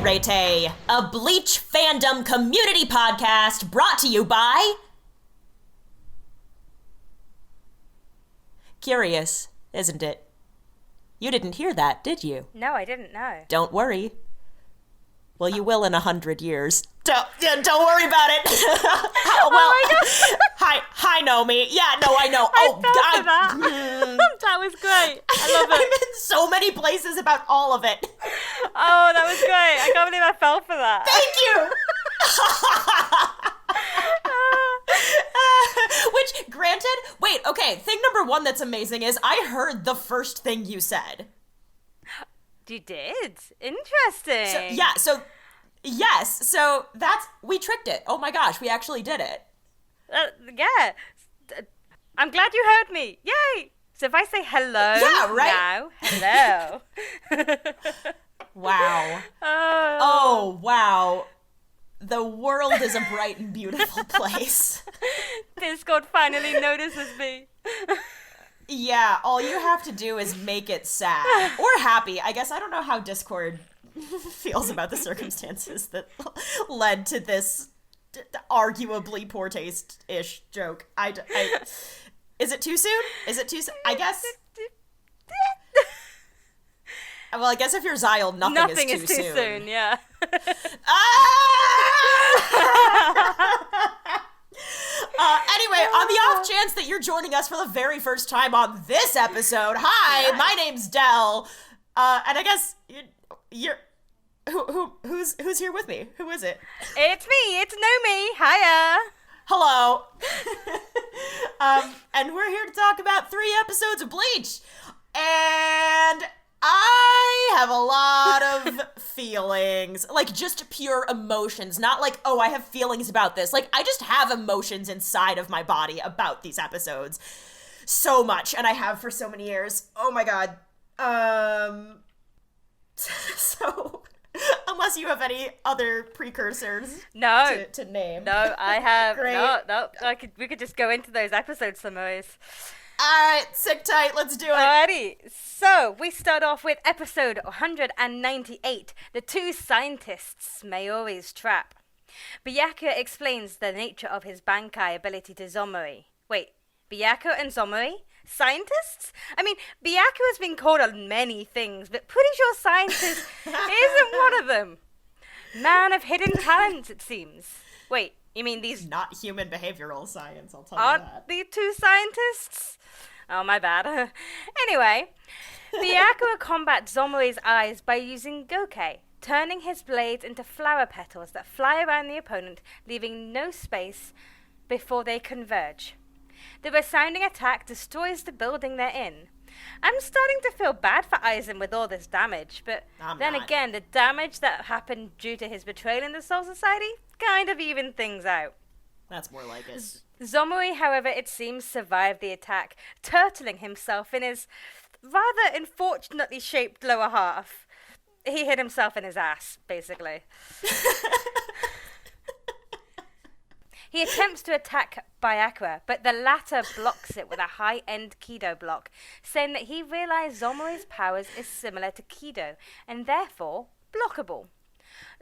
Resurrected, a Bleach fandom community podcast brought to you by... Curious, isn't it? You didn't hear that, did you? No, I didn't know. Don't worry. Well, you will in 100 years. Don't worry about it. Hi, Nomi. Yeah, no, I know. That was great. I love it. I'm in so many places about all of it. Oh, that was great. I can't believe I fell for that. Thank you. Which, granted, wait, okay, thing number one that's amazing is I heard the first thing you said. You did? Interesting. So we tricked it. Oh my gosh, we actually did it. Yeah. I'm glad you heard me. Yay! So if I say hello now, hello. Wow. Oh, wow. The world is a bright and beautiful place. Discord finally notices me. Yeah, all you have to do is make it sad. Or happy. I guess I don't know how Discord feels about the circumstances that led to this arguably poor taste-ish joke. Is it too soon? I guess... Well, I guess if you're Zyle, nothing is too soon. Yeah. Anyway, on the off chance that you're joining us for the very first time on this episode, hi, my name's Del, and I guess you're who's here with me? Who is it? It's me. It's Nomi. Hiya. Hello. And we're here to talk about 3 episodes of Bleach, and I have a lot of feelings, like just pure emotions, not like, oh, I have feelings about this. Like, I just have emotions inside of my body about these episodes so much, and I have for so many years. Oh my god. So, unless you have any other precursors to name. No, I have. Great. No, we could just go into those episode summaries. Alright, sit tight, let's do it. Alrighty, so we start off with episode 198, The Two Scientists, Mayuri's Trap. Byakuya explains the nature of his Bankai ability to Zommari. Wait, Byakuya and Zommari? Scientists? I mean, Byakuya's been called on many things, but pretty sure scientist isn't one of them. Man of hidden talents, it seems. Wait, you mean these... Not human behavioral science, I'll tell you aren't that. the two scientists? Oh, my bad. Anyway, Byakuya combats Zommari's eyes by using Gokei, turning his blades into flower petals that fly around the opponent, leaving no space before they converge. The resounding attack destroys the building they're in. I'm starting to feel bad for Aizen with all this damage, but then again, the damage that happened due to his betrayal in the Soul Society kind of evened things out. That's more like it. Zommari, however, it seems, survived the attack, turtling himself in his rather unfortunately shaped lower half. He hit himself in his ass, basically. He attempts to attack Byakuya, but the latter blocks it with a high-end Kido block, saying that he realized Zommari's powers is similar to Kido, and therefore blockable.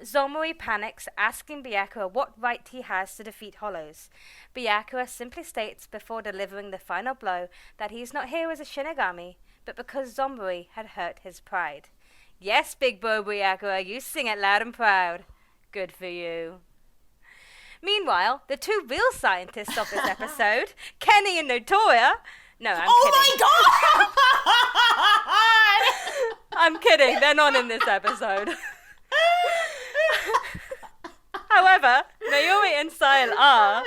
Zommari panics, asking Byakuya what right he has to defeat Hollows. Byakuya simply states before delivering the final blow that he's not here as a Shinigami, but because Zommari had hurt his pride. Yes, big bro Byakuya, you sing it loud and proud. Good for you. Meanwhile, the two real scientists of this episode, Kenny and Nnoitra... No, I'm kidding. Oh my god! I'm kidding, they're not in this episode. However, Mayuri and Szayel are.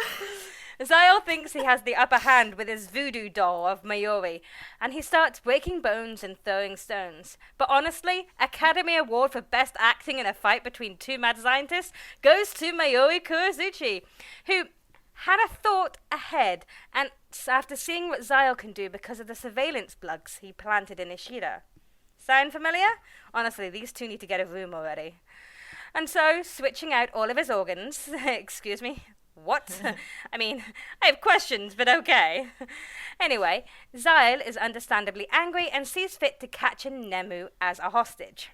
Szayel thinks he has the upper hand with his voodoo doll of Mayuri, and he starts breaking bones and throwing stones. But honestly, Academy Award for Best Acting in a fight between two mad scientists goes to Mayuri Kurotsuchi, who had a thought ahead, and after seeing what Szayel can do because of the surveillance plugs he planted in Ishida. Sound familiar? Honestly, these two need to get a room already. And so, switching out all of his organs, excuse me, what? I mean, I have questions, but okay. Anyway, Szayel is understandably angry and sees fit to capture Nemu as a hostage.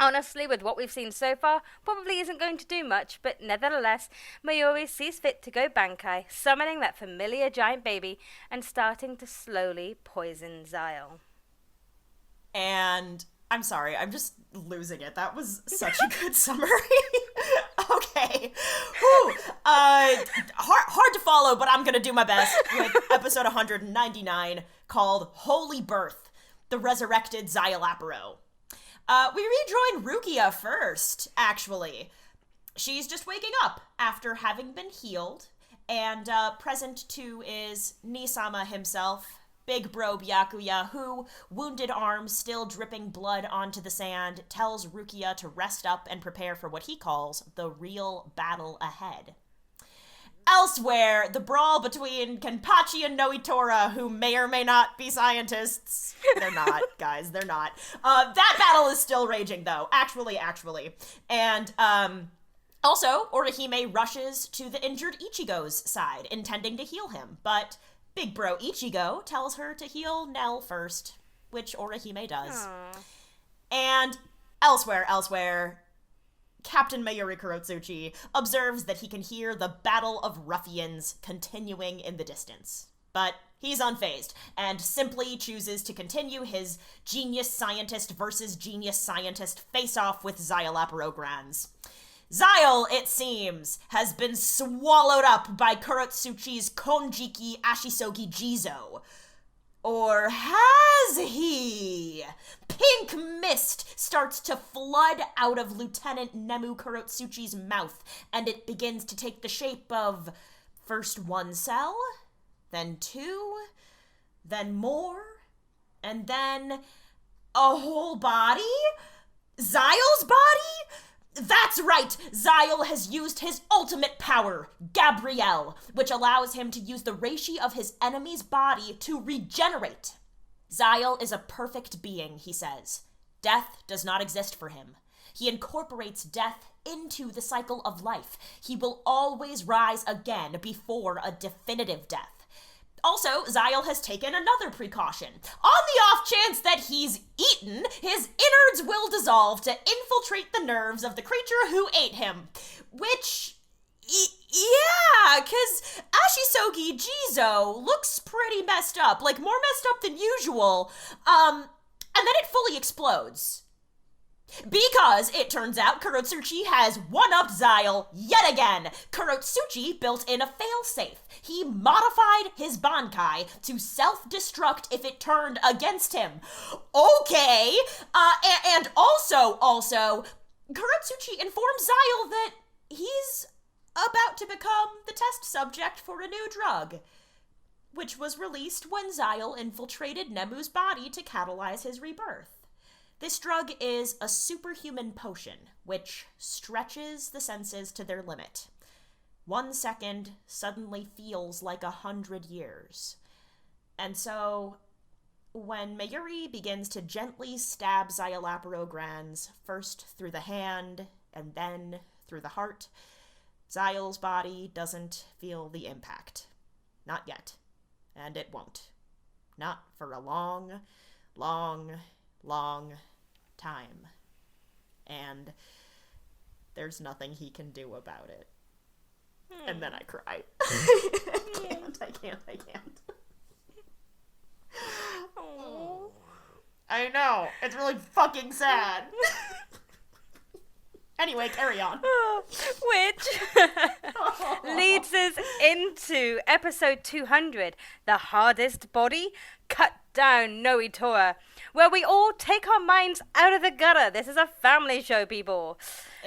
Honestly, with what we've seen so far, probably isn't going to do much, but nevertheless, Mayuri sees fit to go Bankai, summoning that familiar giant baby and starting to slowly poison Szayel. And I'm sorry, I'm just losing it. That was such a good summary. Okay. Whew. Hard to follow, but I'm gonna do my best with episode 199 called Holy Birth, the Resurrected Szayelaporro. We rejoin Rukia first, actually. She's just waking up after having been healed, and present too is Nisama himself, Big Bro Byakuya, who, wounded arm still dripping blood onto the sand, tells Rukia to rest up and prepare for what he calls the real battle ahead. Elsewhere, the brawl between Kenpachi and Nnoitra, who may or may not be scientists. They're not, guys, they're not. That battle is still raging, though. Actually. And, also, Orihime rushes to the injured Ichigo's side, intending to heal him, but Big Bro Ichigo tells her to heal Nell first, which Orihime does. Aww. And elsewhere, Captain Mayuri Kurotsuchi observes that he can hear the Battle of Ruffians continuing in the distance. But he's unfazed, and simply chooses to continue his genius scientist versus genius scientist face-off with Szayelaporro Granz. Szayel, it seems, has been swallowed up by Kurotsuchi's Konjiki Ashisogi Jizo. Or has he? Pink mist starts to flood out of Lieutenant Nemu Kurotsuchi's mouth, and it begins to take the shape of first one cell, then two, then more, and then a whole body? Szayel's body? That's right! Szayel has used his ultimate power, Gabriel, which allows him to use the reishi of his enemy's body to regenerate. Szayel is a perfect being, he says. Death does not exist for him. He incorporates death into the cycle of life. He will always rise again before a definitive death. Also, Szayel has taken another precaution. On the off chance that he's eaten, his innards will dissolve to infiltrate the nerves of the creature who ate him. Which, yeah, because Ashisogi Jizo looks pretty messed up, like more messed up than usual. And then it fully explodes. Because, it turns out, Kurotsuchi has one-upped Szayel yet again. Kurotsuchi built in a failsafe. He modified his Bankai to self-destruct if it turned against him. Okay, and also, Kurotsuchi informs Szayel that he's about to become the test subject for a new drug, which was released when Szayel infiltrated Nemu's body to catalyze his rebirth. This drug is a superhuman potion, which stretches the senses to their limit. 1 second suddenly feels like 100 years. And so, when Mayuri begins to gently stab Szayelaporro Granz, first through the hand, and then through the heart, Szayel's body doesn't feel the impact. Not yet. And it won't. Not for a long time. And there's nothing he can do about it. And then I cry. I can't. Aww. I know. It's really fucking sad. Anyway, carry on. Which leads us into episode 200, The Hardest Body, Cut Down Nnoitra, where we all take our minds out of the gutter. This is a family show, people.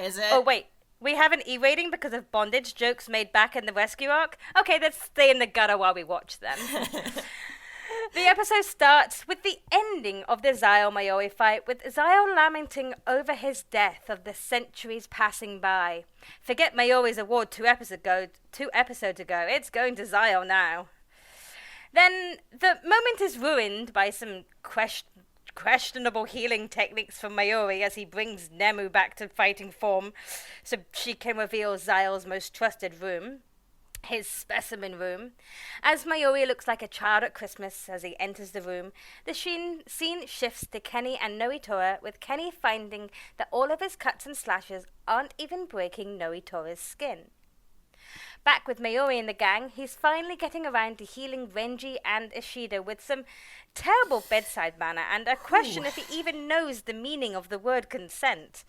Is it? Oh, wait. We have an E rating because of bondage jokes made back in the rescue arc? Okay, let's stay in the gutter while we watch them. The episode starts with the ending of the Szayel-Mayuri fight, with Szayel lamenting over his death of the centuries passing by. Forget Mayuri's award 2 episodes ago. It's going to Szayel now. Then the moment is ruined by some questionable healing techniques from Mayuri as he brings Nemu back to fighting form so she can reveal Szayel's most trusted room. his specimen room. As Mayuri looks like a child at Christmas as he enters the room, the scene shifts to Kenny and Nnoitra, with Kenny finding that all of his cuts and slashes aren't even breaking Noitora's skin. Back with Mayuri and the gang, he's finally getting around to healing Renji and Ishida with some terrible bedside manner and a question if he even knows the meaning of the word consent.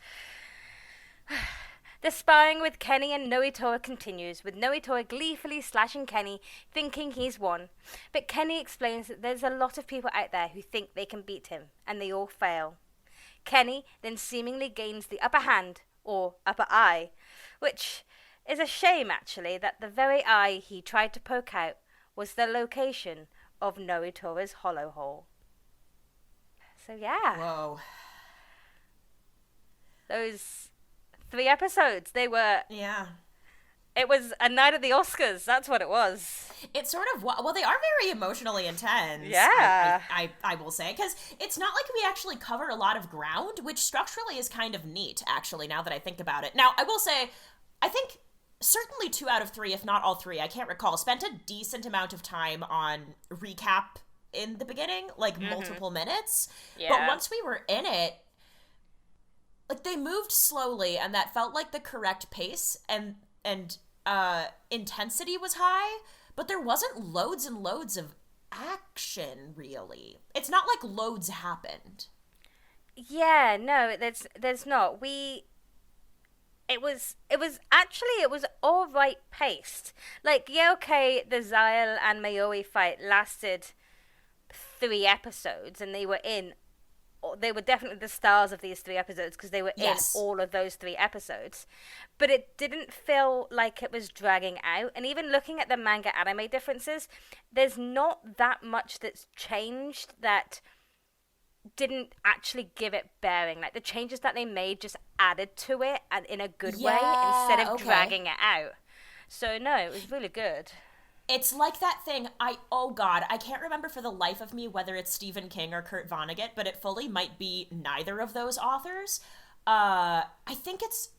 The sparring with Kenny and Nnoitra continues, with Nnoitra gleefully slashing Kenny, thinking he's won. But Kenny explains that there's a lot of people out there who think they can beat him, and they all fail. Kenny then seemingly gains the upper hand, or upper eye, which is a shame, actually, that the very eye he tried to poke out was the location of Noitora's hollow hole. So yeah. Whoa. Those 3 episodes, they were... Yeah. It was a night at the Oscars. That's what it was. It's sort of, well, they are very emotionally intense. Yeah. I will say, because it's not like we actually cover a lot of ground, which structurally is kind of neat, actually, now that I think about it. Now, I will say, I think certainly 2 out of 3, if not all 3, I can't recall, spent a decent amount of time on recap in the beginning, like multiple minutes. Yeah. But once we were in it, like, they moved slowly, and that felt like the correct pace, and intensity was high, but there wasn't loads and loads of action, really. It's not like loads happened. Yeah, no, there's not. It was all right paced. Like, yeah, okay, the Szayel and Mayuri fight lasted 3 episodes, and they were definitely the stars of these 3 episodes because they were in all of those 3 episodes. But it didn't feel like it was dragging out. And even looking at the manga anime differences, there's not that much that's changed that didn't actually give it bearing. Like, the changes that they made just added to it and in a good way instead of dragging it out. So no, it was really good. It's like that thing, I can't remember for the life of me whether it's Stephen King or Kurt Vonnegut, but it fully might be neither of those authors. I think it's,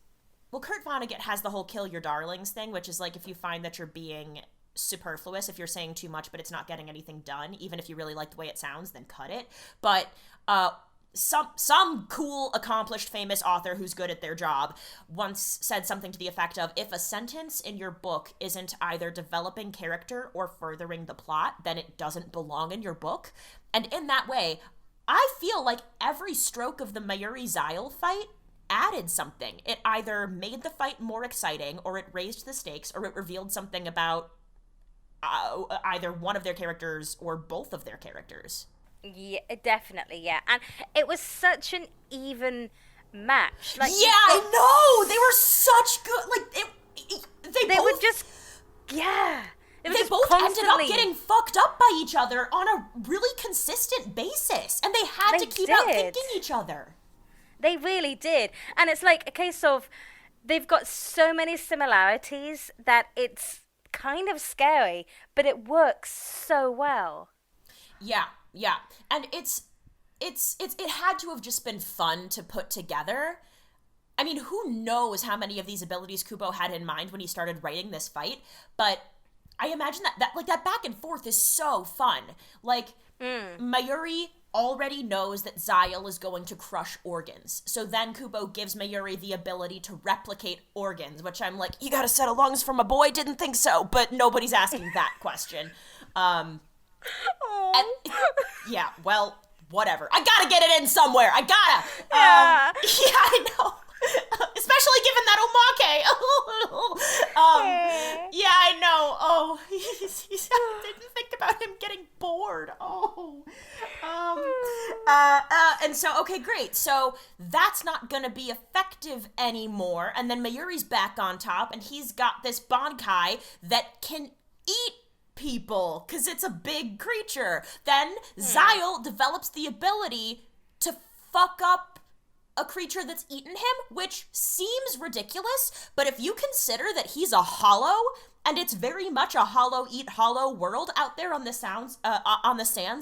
well, Kurt Vonnegut has the whole kill your darlings thing, which is like if you find that you're being superfluous, if you're saying too much but it's not getting anything done, even if you really like the way it sounds, then cut it. But some cool, accomplished, famous author who's good at their job once said something to the effect of, if a sentence in your book isn't either developing character or furthering the plot, then it doesn't belong in your book. And in that way, I feel like every stroke of the Mayuri-Szayel fight added something. It either made the fight more exciting, or it raised the stakes, or it revealed something about either one of their characters or both of their characters. Yeah, definitely, yeah. And it was such an even match. Like, yeah, I know! They were such good, like, they were just, yeah. They both ended up getting fucked up by each other on a really consistent basis. And they had to keep out-thinking each other. They really did. And it's like a case of, they've got so many similarities that it's kind of scary, but it works so well. Yeah. And it had to have just been fun to put together. I mean, who knows how many of these abilities Kubo had in mind when he started writing this fight, but I imagine that back and forth is so fun. Like, Mayuri already knows that Szayel is going to crush organs. So then Kubo gives Mayuri the ability to replicate organs, which I'm like, you got a set of lungs from a boy? Didn't think so, but nobody's asking that question. Yeah, well, whatever. I gotta get it in somewhere. I gotta. Yeah, I know. Especially given that omake. Yeah, I know. Oh, I didn't think about him getting bored. And so, okay, great. So that's not gonna be effective anymore. And then Mayuri's back on top, and he's got this Bankai that can eat people, because it's a big creature. Then Szayel develops the ability to fuck up a creature that's eaten him, which seems ridiculous, but if you consider that he's a hollow, and it's very much a hollow eat hollow world out there on the sands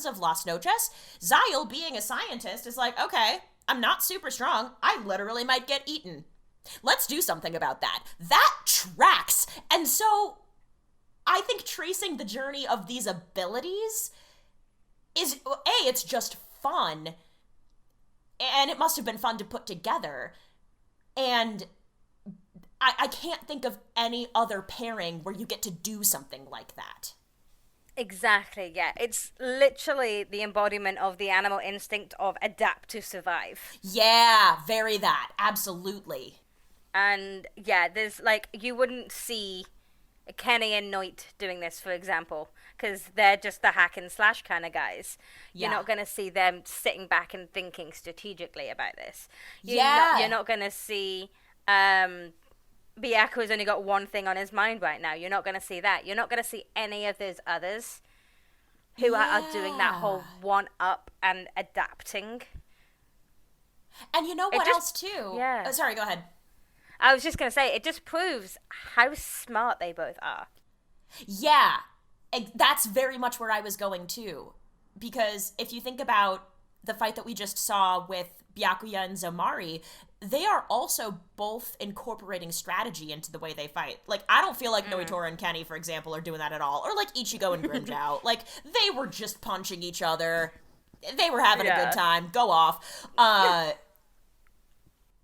of Las Noches, Szayel, being a scientist, is like, okay, I'm not super strong, I literally might get eaten. Let's do something about that. That tracks. And so tracing the journey of these abilities is, it's just fun, and it must have been fun to put together, and I can't think of any other pairing where you get to do something like that. Exactly, yeah. It's literally the embodiment of the animal instinct of adapt to survive. Yeah, very that. Absolutely. And yeah, there's like, you wouldn't see Kenny and Nnoitra doing this, for example, because they're just the hack and slash kind of guys. You're not going to see them sitting back and thinking strategically about this. You're not going to see Byakuya's only got one thing on his mind right now. You're not going to see that. You're not going to see any of those others who are doing that whole one-up and adapting. And you know what else, too? Yeah. Oh, sorry, go ahead. I was just going to say, it just proves how smart they both are. Yeah. That's very much where I was going, too. Because if you think about the fight that we just saw with Byakuya and Zommari, they are also both incorporating strategy into the way they fight. Like, I don't feel like Nnoitra and Kenny, for example, are doing that at all. Or like Ichigo and Grimmjow. Like, they were just punching each other. They were having a good time. Go off.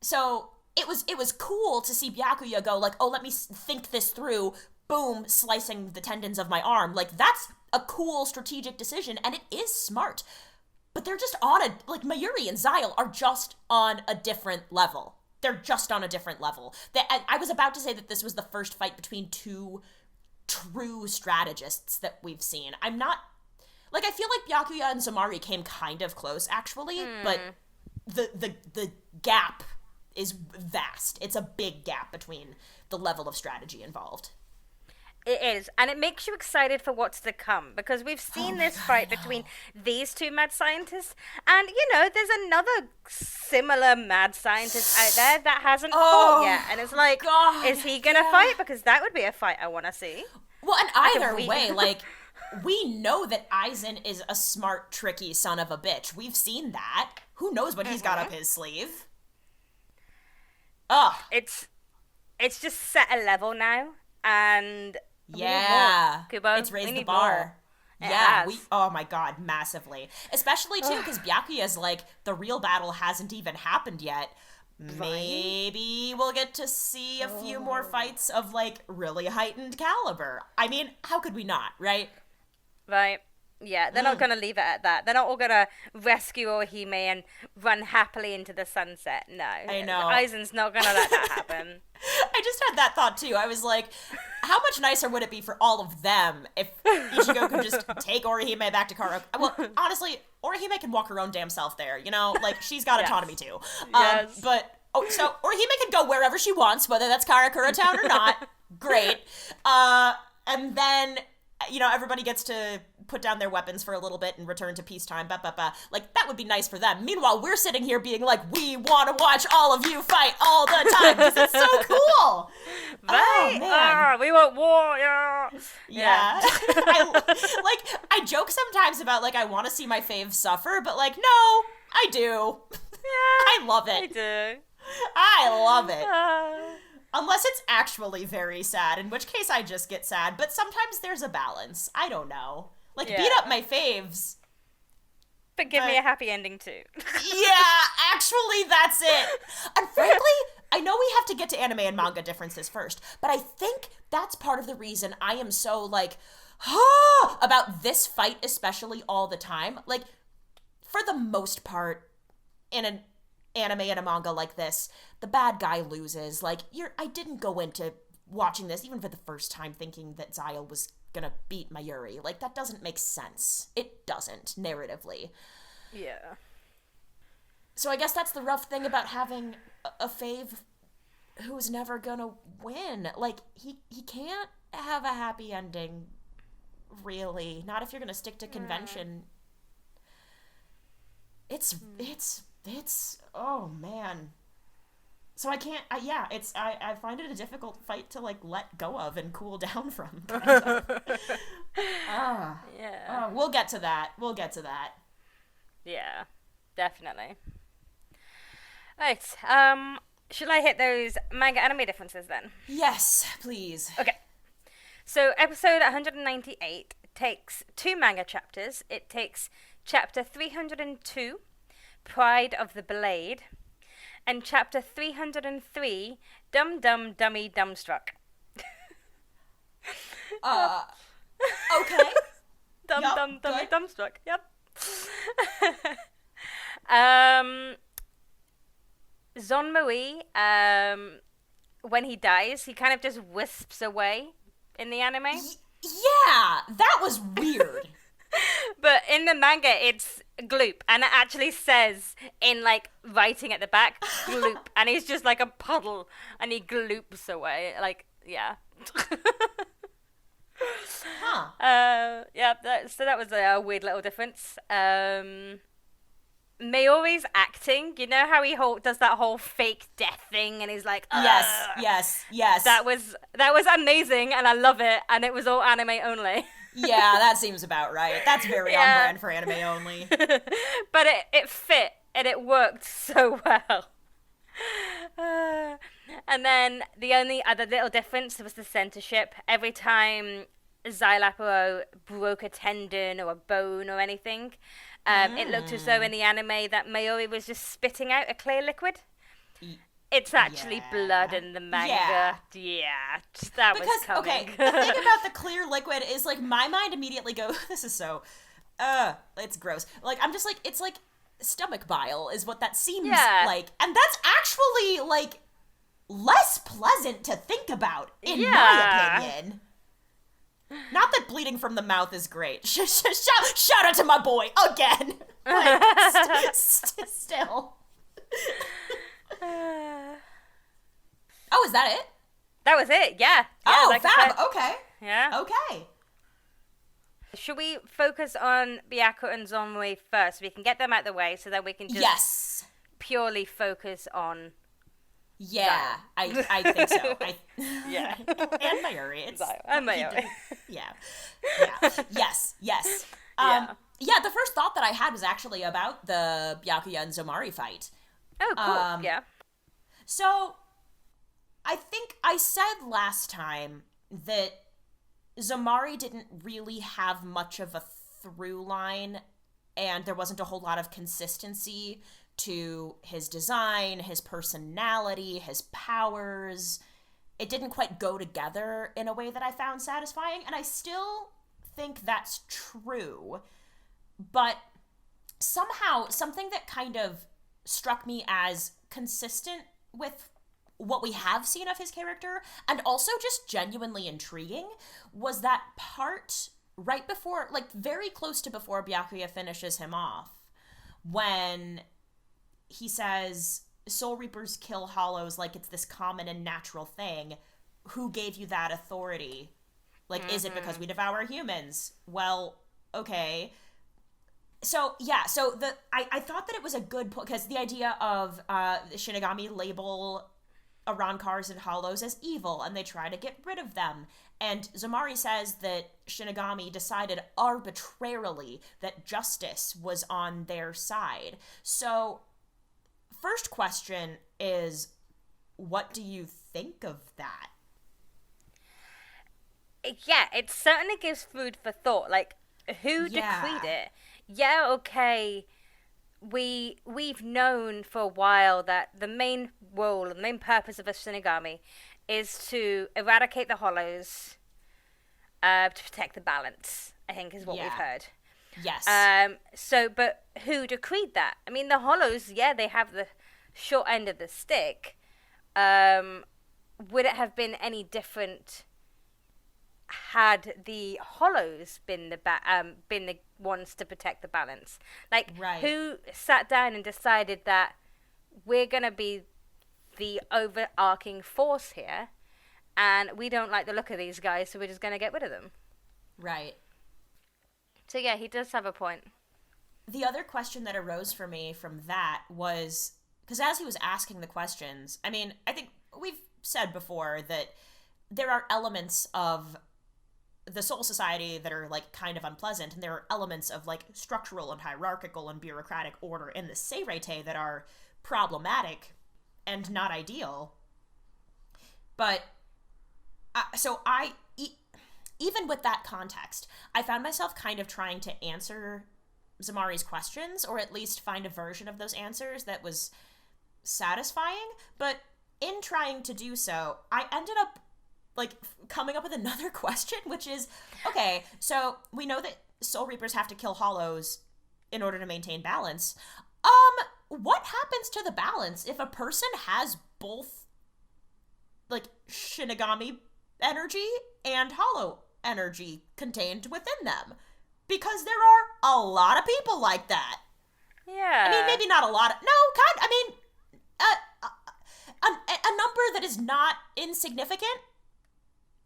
So it was cool to see Byakuya go like, oh, let me think this through. Boom, slicing the tendons of my arm. Like, that's a cool strategic decision, and it is smart. But they're just on like, Mayuri and Szayel are just on a different level. They're just on a different level. I was about to say that this was the first fight between two true strategists that we've seen. I'm not, like, I feel like Byakuya and Zommari came kind of close, actually, but the gap is vast. It's a big gap between the level of strategy involved. It is, and it makes you excited for what's to come, because we've seen this fight between these two mad scientists, and, you know, there's another similar mad scientist out there that hasn't fought yet, and it's like, is he gonna fight? Because that would be a fight I want to see. Well, and either way, like, we know that Aizen is a smart, tricky son of a bitch. We've seen that. Who knows what he's got up his sleeve? Ugh. It's just set a level now, and... Yeah, Kubo, it's raised the bar. Yeah, oh my god, massively. Especially, too, because Byakuya's like, the real battle hasn't even happened yet. Maybe we'll get to see a few more fights of, like, really heightened caliber. I mean, how could we not, right? Right. Yeah, they're not going to leave it at that. They're not all going to rescue Orihime and run happily into the sunset. No. I know. Aizen's not going to let that happen. I just had that thought, too. I was like, how much nicer would it be for all of them if Ichigo could just take Orihime back to Karo? Well, honestly, Orihime can walk her own damn self there, you know? Like, she's got autonomy, too. Yes. But, so Orihime can go wherever she wants, whether that's Karakura Town or not. Great. And then, you know, everybody gets to put down their weapons for a little bit and return to peacetime. Like, that would be nice for them. Meanwhile, we're sitting here being like, we want to watch all of you fight all the time because it's so cool. Right? Oh, man. We want war. Yeah. I joke sometimes about, like, I want to see my faves suffer, but, like, no, I do. Yeah. I love it. I do. I love it. Unless it's actually very sad, in which case I just get sad. But sometimes there's a balance. I don't know. Like, beat up my faves. But give me a happy ending, too. Yeah, actually, that's it. And frankly, I know we have to get to anime and manga differences first, but I think that's part of the reason I am so, like, about this fight especially all the time. Like, for the most part, in an anime and a manga like this, the bad guy loses. Like, I didn't go into watching this, even for the first time, thinking that Szayel was gonna beat Mayuri. Like, that doesn't make sense. It doesn't, narratively. Yeah. So I guess that's the rough thing about having a fave who's never gonna win. Like, he can't have a happy ending, really. Not if you're gonna stick to convention. It's oh man. So I can't, I find it a difficult fight to, like, let go of and cool down from. Yeah. We'll get to that. Yeah, definitely. Right, should I hit those manga anime differences then? Yes, please. Okay. So episode 198 takes 2 manga chapters. It takes chapter 302, Pride of the Blade, and chapter 303, Dumdum-Dummy-Dumbstruck. Okay. Dumdum-Dummy-Dumbstruck. Yep. Zommari, when he dies, he kind of just wisps away in the anime. Yeah, that was weird. But in the manga, it's gloop, and it actually says in like writing at the back, gloop, and he's just like a puddle, and he gloops away. Like, yeah. Huh. Yeah. So that was a weird little difference. Mayuri's acting, you know how he does that whole fake death thing, and he's like, yes. That was amazing, and I love it, and it was all anime only. Yeah, that seems about right. That's very on brand for anime only. But it fit, and it worked so well. And then the only other little difference was the censorship. Every time Szayelaporro broke a tendon or a bone or anything, it looked as though in the anime that Mayuri was just spitting out a clear liquid. It's actually blood in the manga. Yeah, that was coming. Okay, the thing about the clear liquid is, like, my mind immediately goes, this is so, it's gross. Like, I'm just like, it's like stomach bile is what that seems like. And that's actually, like, less pleasant to think about, in my opinion. Not that bleeding from the mouth is great. Shout out to my boy, again. But still. Oh, is that it? That was it, yeah. Oh, like fab, okay. Yeah. Okay. Should we focus on Byakuya and Zommari first? So we can get them out of the way, so that we can just purely focus on... Yeah, I think so. Yeah. And Mayuri. And Mayuri. Yeah. Yes. Yeah, the first thought that I had was actually about the Byakuya and Zommari fight. Oh, cool. Yeah. So, I think I said last time that Zommari didn't really have much of a through line, and there wasn't a whole lot of consistency to his design, his personality, his powers. It didn't quite go together in a way that I found satisfying, and I still think that's true. But somehow, something that kind of struck me as consistent with what we have seen of his character, and also just genuinely intriguing, was that part right before, like very close to before Byakuya finishes him off, when he says, Soul Reapers kill hollows like it's this common and natural thing. Who gave you that authority? Like, is it because we devour humans? Well, okay. So, yeah, I thought that it was a good point, because the idea of the Shinigami label Arankars and hollows as evil, and they try to get rid of them. And Zommari says that Shinigami decided arbitrarily that justice was on their side. So, first question is, what do you think of that? Yeah, it certainly gives food for thought. Like, who decreed it? Yeah, okay, we've known for a while that the main role, the main purpose of a Shinigami is to eradicate the hollows, to protect the balance, I think is what we've heard. Yes. But who decreed that? I mean, the hollows, they have the short end of the stick. Would it have been any different had the hollows been the ones to protect the balance? Like, who sat down and decided that we're gonna be the overarching force here, and we don't like the look of these guys, so we're just gonna get rid of them? Right. So yeah, he does have a point. The other question that arose for me from that was, because as he was asking the questions, I mean, I think we've said before that there are elements of the Soul Society that are, like, kind of unpleasant, and there are elements of, like, structural and hierarchical and bureaucratic order in the Seirete that are problematic and not ideal. But, even with that context, I found myself kind of trying to answer Zommari's questions, or at least find a version of those answers that was satisfying. But in trying to do so, I ended up like coming up with another question, which is, okay, so we know that Soul Reapers have to kill Hollows in order to maintain balance. What happens to the balance if a person has both like Shinigami energy and Hollow energy contained within them? Because there are a lot of people like that. Yeah. I mean, maybe not a lot. I mean, a number that is not insignificant.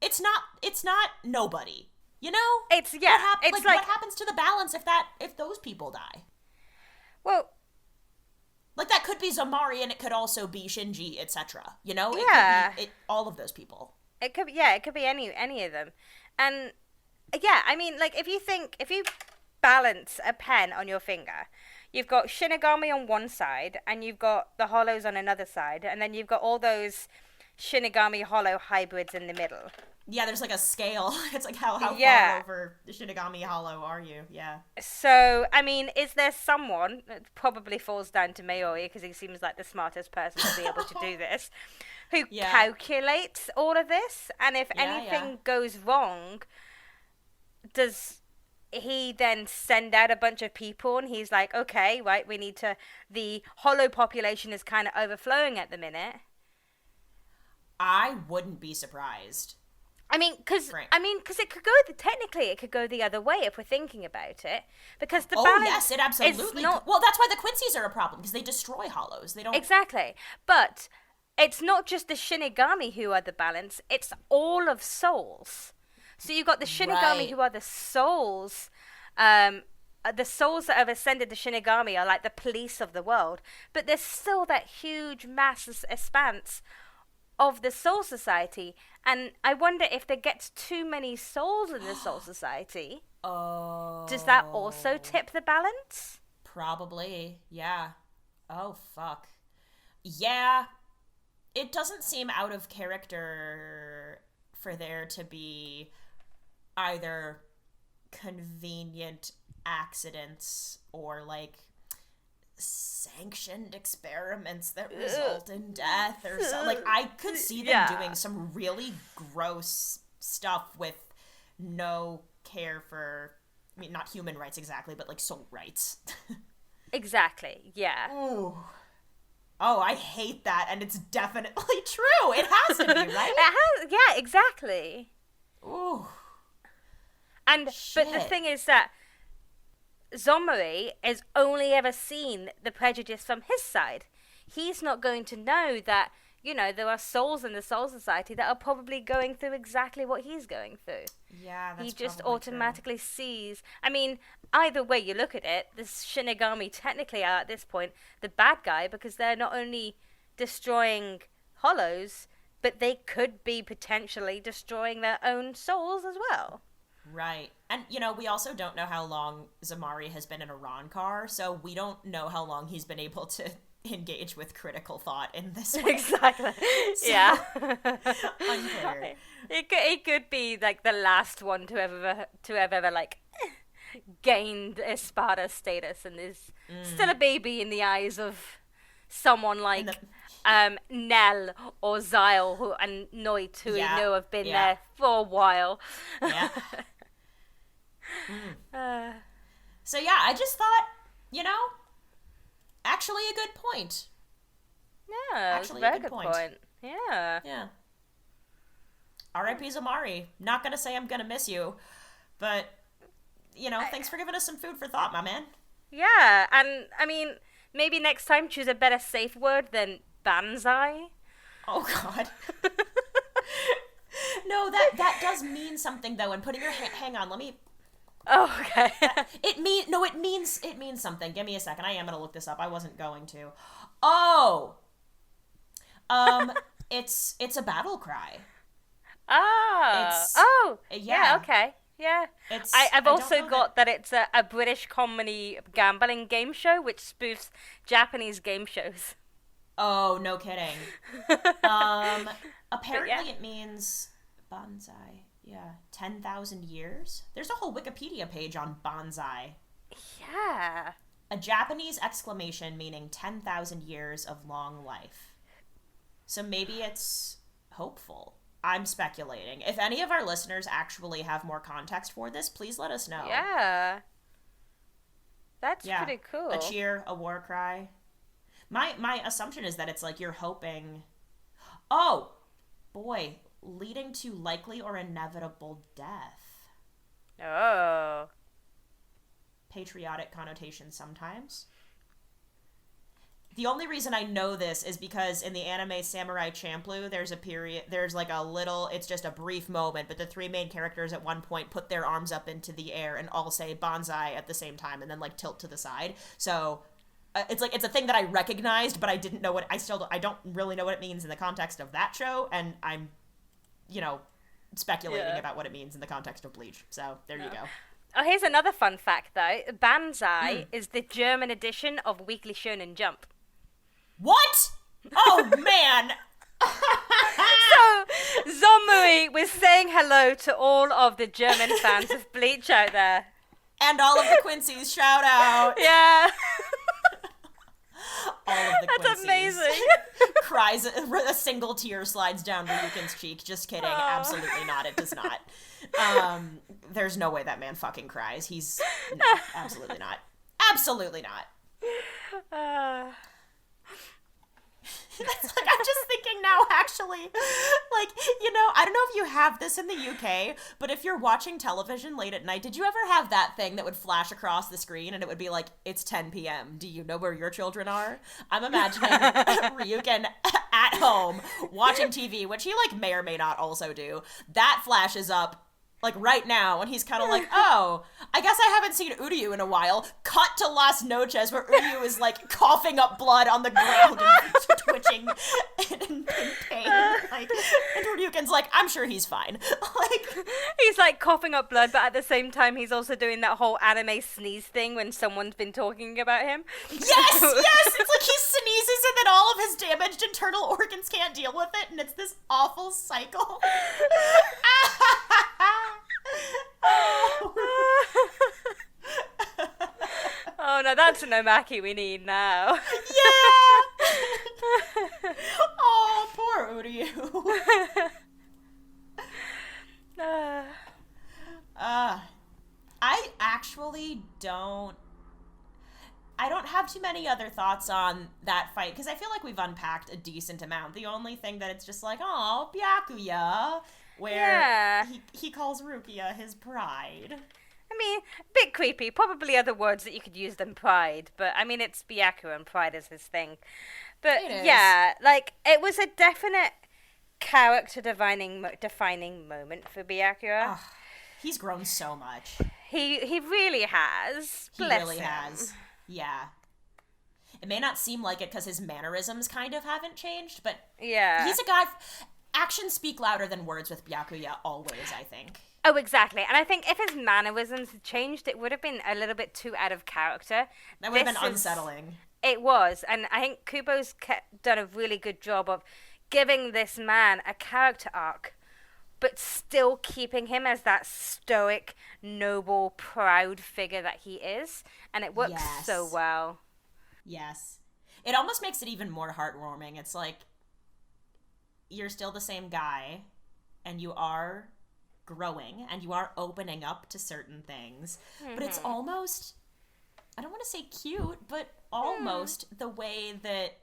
It's not nobody. You know? It's what happens to the balance if those people die? Well, like that could be Zommari, and it could also be Shinji, etc. You know? Yeah. It could be all of those people. It could be any of them. And yeah, I mean, like if you balance a pen on your finger, you've got Shinigami on one side, and you've got the Hollows on another side, and then you've got all those Shinigami Hollow hybrids in the middle. Yeah, there's like a scale. It's like how far over the Shinigami Hollow are you? Yeah. So, I mean, is there someone, it probably falls down to Mayuri because he seems like the smartest person to be able to do this, who calculates all of this? And if anything goes wrong, does he then send out a bunch of people and he's like, okay, right, the Hollow population is kind of overflowing at the minute? I wouldn't be surprised. I mean, because it could go, technically it could go the other way if we're thinking about it. Because the balance yes, it absolutely well, that's why the Quincy's are a problem, because they destroy Hollows. They don't... Exactly. But it's not just the Shinigami who are the balance, it's all of souls. So you've got the Shinigami who are the souls. The souls that have ascended the Shinigami are like the police of the world. But there's still that huge mass expanse of the Soul Society, and I wonder if there gets too many souls in the Soul Society. Does that also tip the balance? Probably, yeah. Oh, fuck. Yeah, it doesn't seem out of character for there to be either convenient accidents or, like, sanctioned experiments that result in death or so. Like, I could see them doing some really gross stuff with no care for, I mean, not human rights exactly, but like soul rights. Exactly, yeah. Ooh. Oh, I hate that, and it's definitely true. It has to be, right? Yeah, exactly. Ooh. And Shit. But the thing is that Zommari has only ever seen the prejudice from his side. He's not going to know that, you know, there are souls in the Soul Society that are probably going through exactly what he's going through. Yeah, that's He just probably automatically sees. I mean, either way you look at it, the Shinigami technically are at this point the bad guy, because they're not only destroying Hollows, but they could be potentially destroying their own souls as well. Right. And, you know, we also don't know how long Zommari has been in a Ron car, so we don't know how long he's been able to engage with critical thought in this way. Exactly. So, yeah. Unclear. It could be, like, the last one to have ever, like, gained Espada status and is still a baby in the eyes of someone like Nell or Zyle and Nnoitra, who we know have been there for a while. Yeah. So yeah, I just thought, you know, actually a good point. Yeah, actually very a good point. Yeah. Yeah. R.I.P. Zommari. Not gonna say I'm gonna miss you, but, you know, thanks for giving us some food for thought, my man. Yeah, and, I mean, maybe next time choose a better safe word than Banzai. Oh, God. No, that does mean something, though, and putting your hang on, let me... Oh, okay. It means something. Give me a second. I am gonna look this up. I wasn't going to. Oh! It's a battle cry. Oh! Yeah, okay. Yeah. I've also got that it's a British comedy gambling game show which spoofs Japanese game shows. Oh, no kidding. Apparently it means Bonsai. Yeah. 10,000 years? There's a whole Wikipedia page on bonsai. Yeah. A Japanese exclamation meaning 10,000 years of long life. So maybe it's hopeful. I'm speculating. If any of our listeners actually have more context for this, please let us know. Yeah. That's pretty cool. A cheer, a war cry. My assumption is that it's like you're hoping... Oh! Boy, leading to likely or inevitable death. Oh. Patriotic connotation sometimes. The only reason I know this is because in the anime Samurai Champloo, there's like a little, it's just a brief moment, but the three main characters at one point put their arms up into the air and all say bonsai at the same time and then like tilt to the side. So it's like, it's a thing that I recognized, but I didn't know what, I don't really know what it means in the context of that show, and I'm, speculating about what it means in the context of Bleach. So there you go. Oh, here's another fun fact though. Banzai is the German edition of Weekly Shonen Jump. What? Oh, man. So, Zommari was saying hello to all of the German fans of Bleach out there. And all of the Quincy's, shout out. Yeah. All of the Quincy's. That's amazing. Cries, a single tear slides down Ryuken's cheek. Just kidding. Oh. Absolutely not. It does not. There's no way that man fucking cries. No, absolutely not. Absolutely not. It's like, I'm just thinking now, actually, like, I don't know if you have this in the UK, but if you're watching television late at night, did you ever have that thing that would flash across the screen and it would be like, it's 10 p.m. Do you know where your children are? I'm imagining Ryuken at home watching TV, which he like may or may not also do. That flashes up like right now, and he's kind of like, oh, I guess I haven't seen Uryu in a while. Cut to Las Noches, where Uryu is like coughing up blood on the ground and twitching in pain. Like, and Ryuken's like, I'm sure he's fine. Like, he's like coughing up blood, but at the same time, he's also doing that whole anime sneeze thing when someone's been talking about him. Yes, yes! It's like he sneezes and then all of his damaged internal organs can't deal with it, and it's this awful cycle. Oh no, that's an omaki we need now. Yeah! Oh, poor Uryu. I actually don't have too many other thoughts on that fight, because I feel like we've unpacked a decent amount. The only thing that it's just like, oh, Byakuya, where he calls Rukia his pride. I mean, a bit creepy. Probably other words that you could use than pride, but I mean, it's Byakuya and pride is his thing. But yeah, like, it was a definite character defining moment for Byakuya. He's grown so much. He really has. Bless him. Has. Yeah. It may not seem like it because his mannerisms kind of haven't changed, but yeah, he's a guy. Actions speak louder than words with Byakuya always, I think. Oh, exactly. And I think if his mannerisms had changed, it would have been a little bit too out of character. That would have been unsettling. It was. And I think Kubo's done a really good job of giving this man a character arc, but still keeping him as that stoic, noble, proud figure that he is. And it works so well. Yes. It almost makes it even more heartwarming. It's like, you're still the same guy, and you are growing, and you are opening up to certain things. Mm-hmm. But it's almost, I don't want to say cute, but almost the way that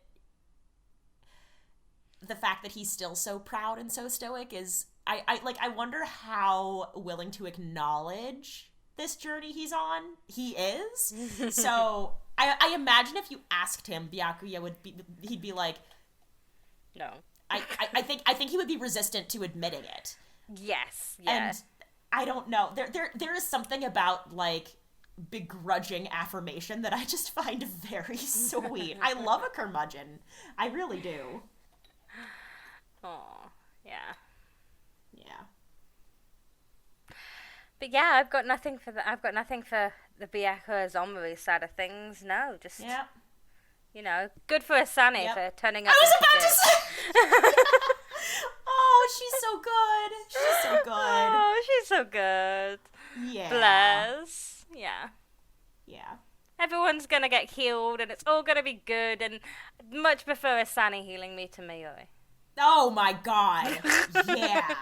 the fact that he's still so proud and so stoic is, I wonder how willing to acknowledge this journey he's on he is. So I imagine if you asked him, Byakuya he'd be like, no. I think he would be resistant to admitting it. Yes. And I don't know. There is something about like begrudging affirmation that I just find very sweet. I love a curmudgeon. I really do. Oh, yeah. Yeah. But yeah, I've got nothing for the Byakuya Zommari side of things. No, just you know, good for Asane for turning up. I was about to say. Oh, she's so good. She's so good. she's so good. Yeah. Bless. Yeah. Yeah. Everyone's gonna get healed, and it's all gonna be good, and much prefer Asani healing me to Mayuri. Oh my god. Yeah.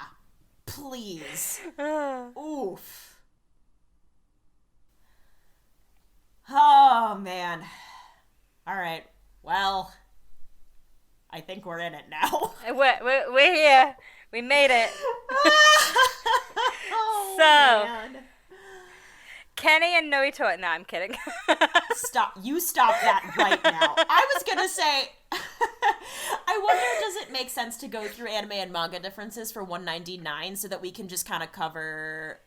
Please. Oof. Oh, man. Alright. Well, I think we're in it now. We're here. We made it. Oh, so, man. Kenny and Nnoitra. No, I'm kidding. Stop. You stop that right now. I was gonna say, I wonder, does it make sense to go through anime and manga differences for 199 so that we can just kind of cover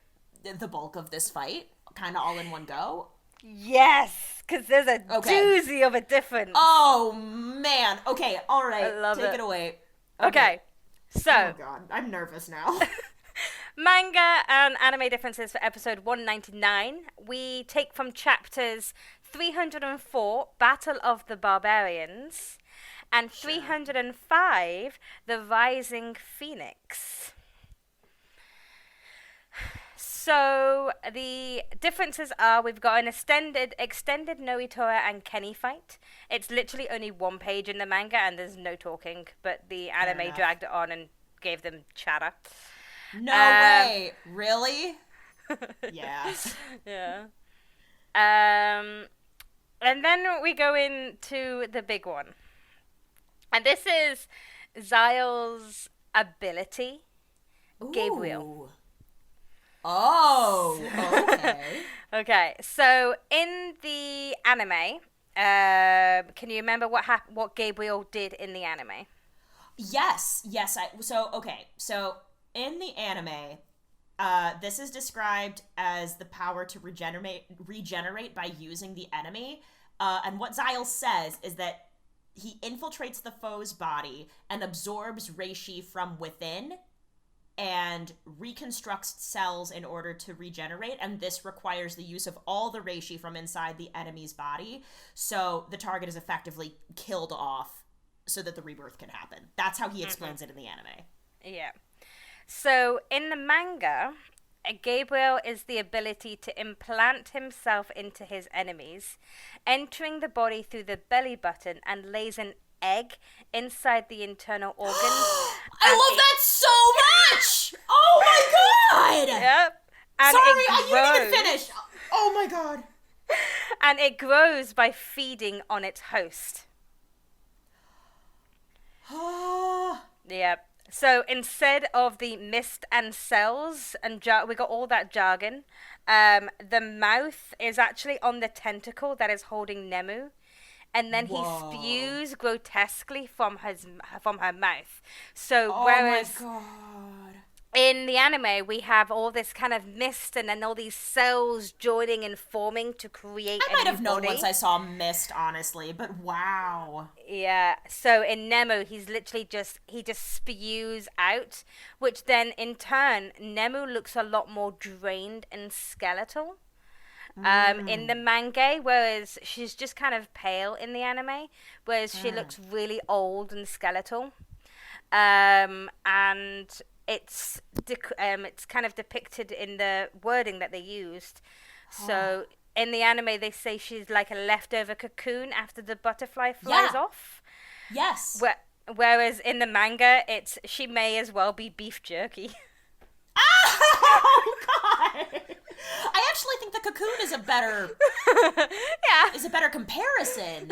the bulk of this fight, kind of all in one go? Yes, because there's a doozy of a difference. Oh, man. Okay, all right. I love Take it away. Okay, so. Oh, God. I'm nervous now. Manga and anime differences for episode 199. We take from chapters 304, Battle of the Barbarians, and 305, The Rising Phoenix. So the differences are we've got an extended Nnoitra and Kenny fight. It's literally only one page in the manga and there's no talking, but the anime dragged it on and gave them chatter. No way. Really? Yeah. Yeah. And then we go into the big one. And this is Zayel's ability, Gabriel. Oh, okay. Okay, so in the anime, can you remember what Gabriel did in the anime? Yes. So in the anime, this is described as the power to regenerate by using the enemy. And what Zayel says is that he infiltrates the foe's body and absorbs reishi from within and reconstructs cells in order to regenerate, and this requires the use of all the reishi from inside the enemy's body, so the target is effectively killed off so that the rebirth can happen. That's how he explains it in the anime. Yeah. So in the manga, Gabriel is the ability to implant himself into his enemies, entering the body through the belly button, and lays an egg inside the internal organs. I love that so much! Oh my god! Yep. And sorry, you didn't even finish. Oh my god. And it grows by feeding on its host. Yep. So instead of the mist and cells, and we got all that jargon, the mouth is actually on the tentacle that is holding Nemu. And then he spews grotesquely from her mouth. So whereas my god. in the anime we have all this kind of mist and then all these cells joining and forming to create I might have known body. once I saw mist, honestly, but wow. Yeah. So in Nemu, he's literally just spews out, which then in turn Nemu looks a lot more drained and skeletal. In the manga, whereas she's just kind of pale in the anime, whereas she looks really old and skeletal. And it's kind of depicted in the wording that they used. So in the anime, they say she's like a leftover cocoon after the butterfly flies off. Yes. Whereas in the manga, she may as well be beef jerky. Oh god! I actually think the cocoon is a better comparison.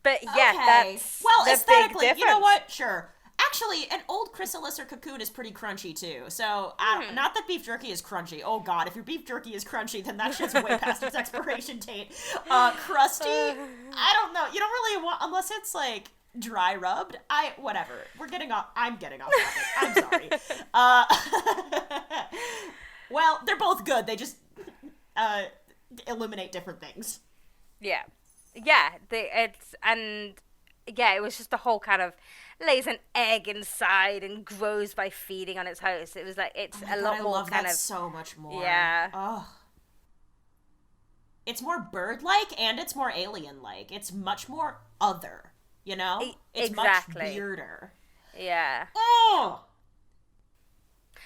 But yeah, that's the aesthetically, big difference. You know what? Sure. Actually, an old chrysalis or cocoon is pretty crunchy too. So, not that beef jerky is crunchy. Oh god, if your beef jerky is crunchy, then that shit's way past its expiration date. Crusty? I don't know. You don't really want, unless it's like dry rubbed. Whatever. I'm getting off topic. I'm sorry. Well, they're both good. They just illuminate different things. Yeah. Yeah, it was just the whole kind of lays an egg inside and grows by feeding on its host. It was like I love that so much more. Yeah. Oh. It's more bird-like and it's more alien-like. It's much more other, you know? It's exactly. much weirder. Yeah. Oh!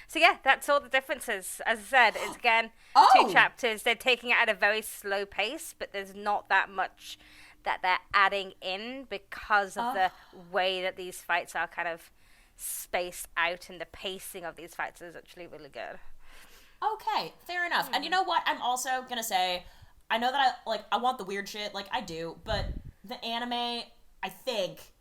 So yeah, that's all the differences. As I said, it's again Oh! 2 chapters. They're taking it at a very slow pace, but there's not that much that they're adding in because of the way that these fights are kind of spaced out, and the pacing of these fights is actually really good. Okay, fair enough. And you know what? I'm also gonna say, I know that I want the weird shit, like I do, but the anime, I think,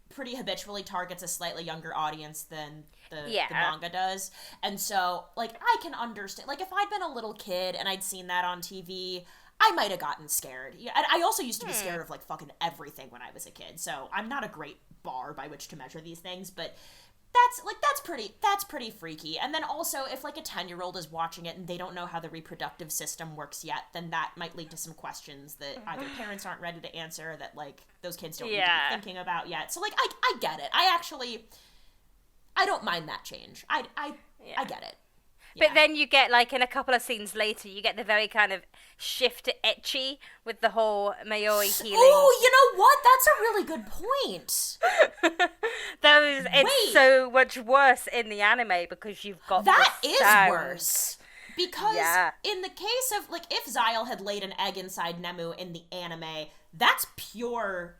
pretty habitually targets a slightly younger audience than the manga does. And so, like, I can understand, like, if I'd been a little kid and I'd seen that on TV, I might have gotten scared. Yeah, and I also used to be scared of, like, fucking everything when I was a kid, so I'm not a great bar by which to measure these things, but that's pretty freaky. And then also, if like a 10-year-old is watching it and they don't know how the reproductive system works yet, then that might lead to some questions that either parents aren't ready to answer, that like those kids don't need to be thinking about yet. So like I get it. I don't mind that change. I get it. Yeah. But then you get, like, in a couple of scenes later, you get the very kind of shift to ecchi with the whole Mayuri healing. Oh, you know what? That's a really good point. It's so much worse in the anime because you've got that the is sound. worse. Because in the case of, like, if Szayel had laid an egg inside Nemu in the anime, that's pure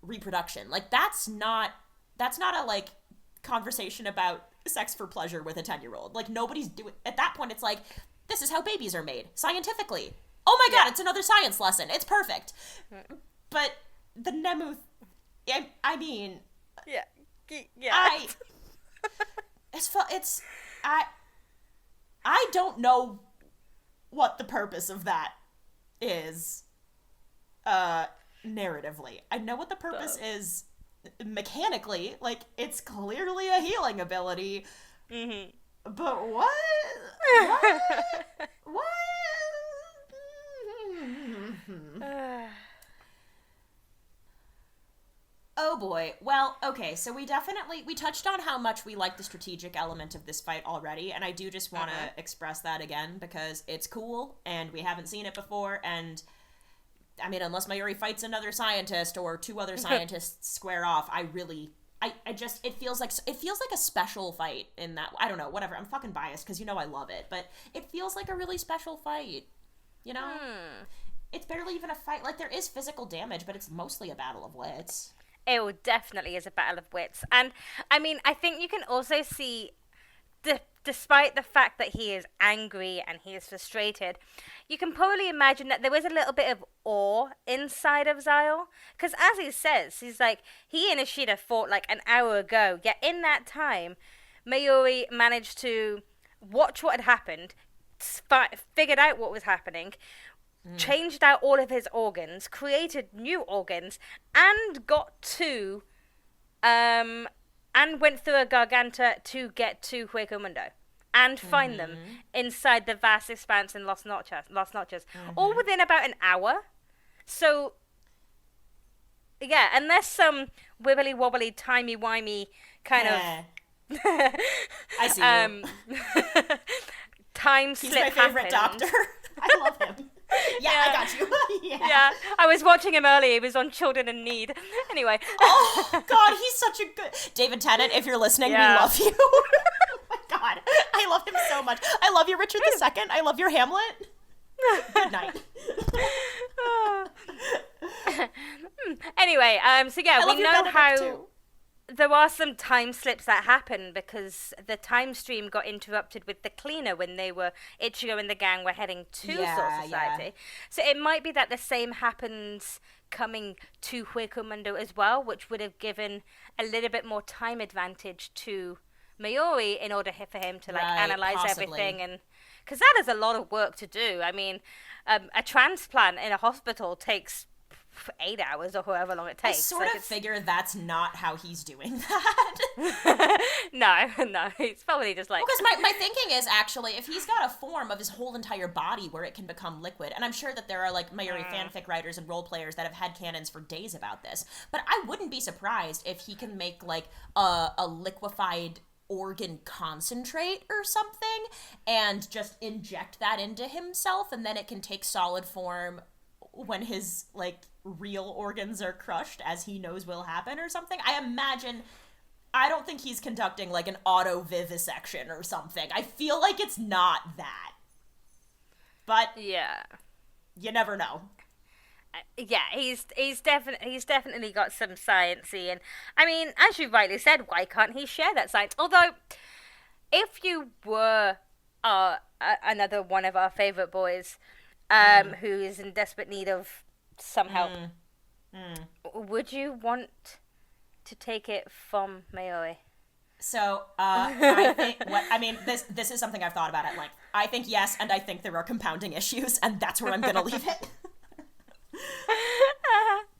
reproduction. Like, that's not a, like, conversation about sex for pleasure with a 10-year-old. Like, nobody's doing... At that point, it's like, this is how babies are made, scientifically. Oh my god, it's another science lesson. It's perfect. But the Nemu... I mean... Yeah. I don't know what the purpose of that is, narratively. I know what the purpose is mechanically, like, it's clearly a healing ability, but what? Oh boy. Well, okay, so we touched on how much we like the strategic element of this fight already, and I do just want to express that again, because it's cool, and we haven't seen it before, and I mean, unless Mayuri fights another scientist or 2 other scientists square off, it feels like a special fight in that. I don't know, whatever. I'm fucking biased because I love it, but it feels like a really special fight. You know, it's barely even a fight. Like, there is physical damage, but it's mostly a battle of wits. It definitely is a battle of wits, and I mean, I think you can also see, despite the fact that he is angry and he is frustrated, you can probably imagine that there is a little bit of awe inside of Szayel. Because as he says, he's like, he and Ishida fought like an hour ago, yet in that time, Mayuri managed to watch what had happened, figured out what was happening, changed out all of his organs, created new organs, and got to, and went through a Garganta to get to Hueco Mundo and find them inside the vast expanse in Las Noches, all within about an hour. So, yeah, unless some wibbly-wobbly, timey-wimey kind of... I see you. Time He's slip my favorite happened. doctor. I love him. Yeah, I got you. Yeah, I was watching him earlier. He was on Children in Need. Anyway. Oh, God, he's such a good... David Tennant, if you're listening, we love you. Oh, my God. I love him so much. I love you, Richard II. I love your Hamlet. Good night. Anyway, so yeah, we know how... Too. There are some time slips that happen because the time stream got interrupted with the cleaner when Ichigo and the gang were heading to Soul Society. Yeah. So it might be that the same happens coming to Hueco Mundo as well, which would have given a little bit more time advantage to Mayuri in order for him to analyze everything, and because that is a lot of work to do. I mean, a transplant in a hospital takes 8 hours or however long it takes. I sort of figure that's not how he's doing that. No, he's probably just like... Because my thinking is, actually, if he's got a form of his whole entire body where it can become liquid, and I'm sure that there are, like, Mayuri fanfic writers and role players that have had canons for days about this, but I wouldn't be surprised if he can make, like, a liquefied organ concentrate or something, and just inject that into himself, and then it can take solid form when his, like, real organs are crushed, as he knows will happen or something. I imagine I don't think he's conducting like an auto vivisection or something. I feel like it's not that. But yeah, you never know. Yeah, he's definitely got some sciencey, and I mean, as you rightly said, why can't he share that science? Although, if you were another one of our favorite boys, who is in desperate need of some help, would you want to take it from Mayuri? So, this is something I've thought about at length. I think yes, and I think there are compounding issues, and that's where I'm gonna leave it.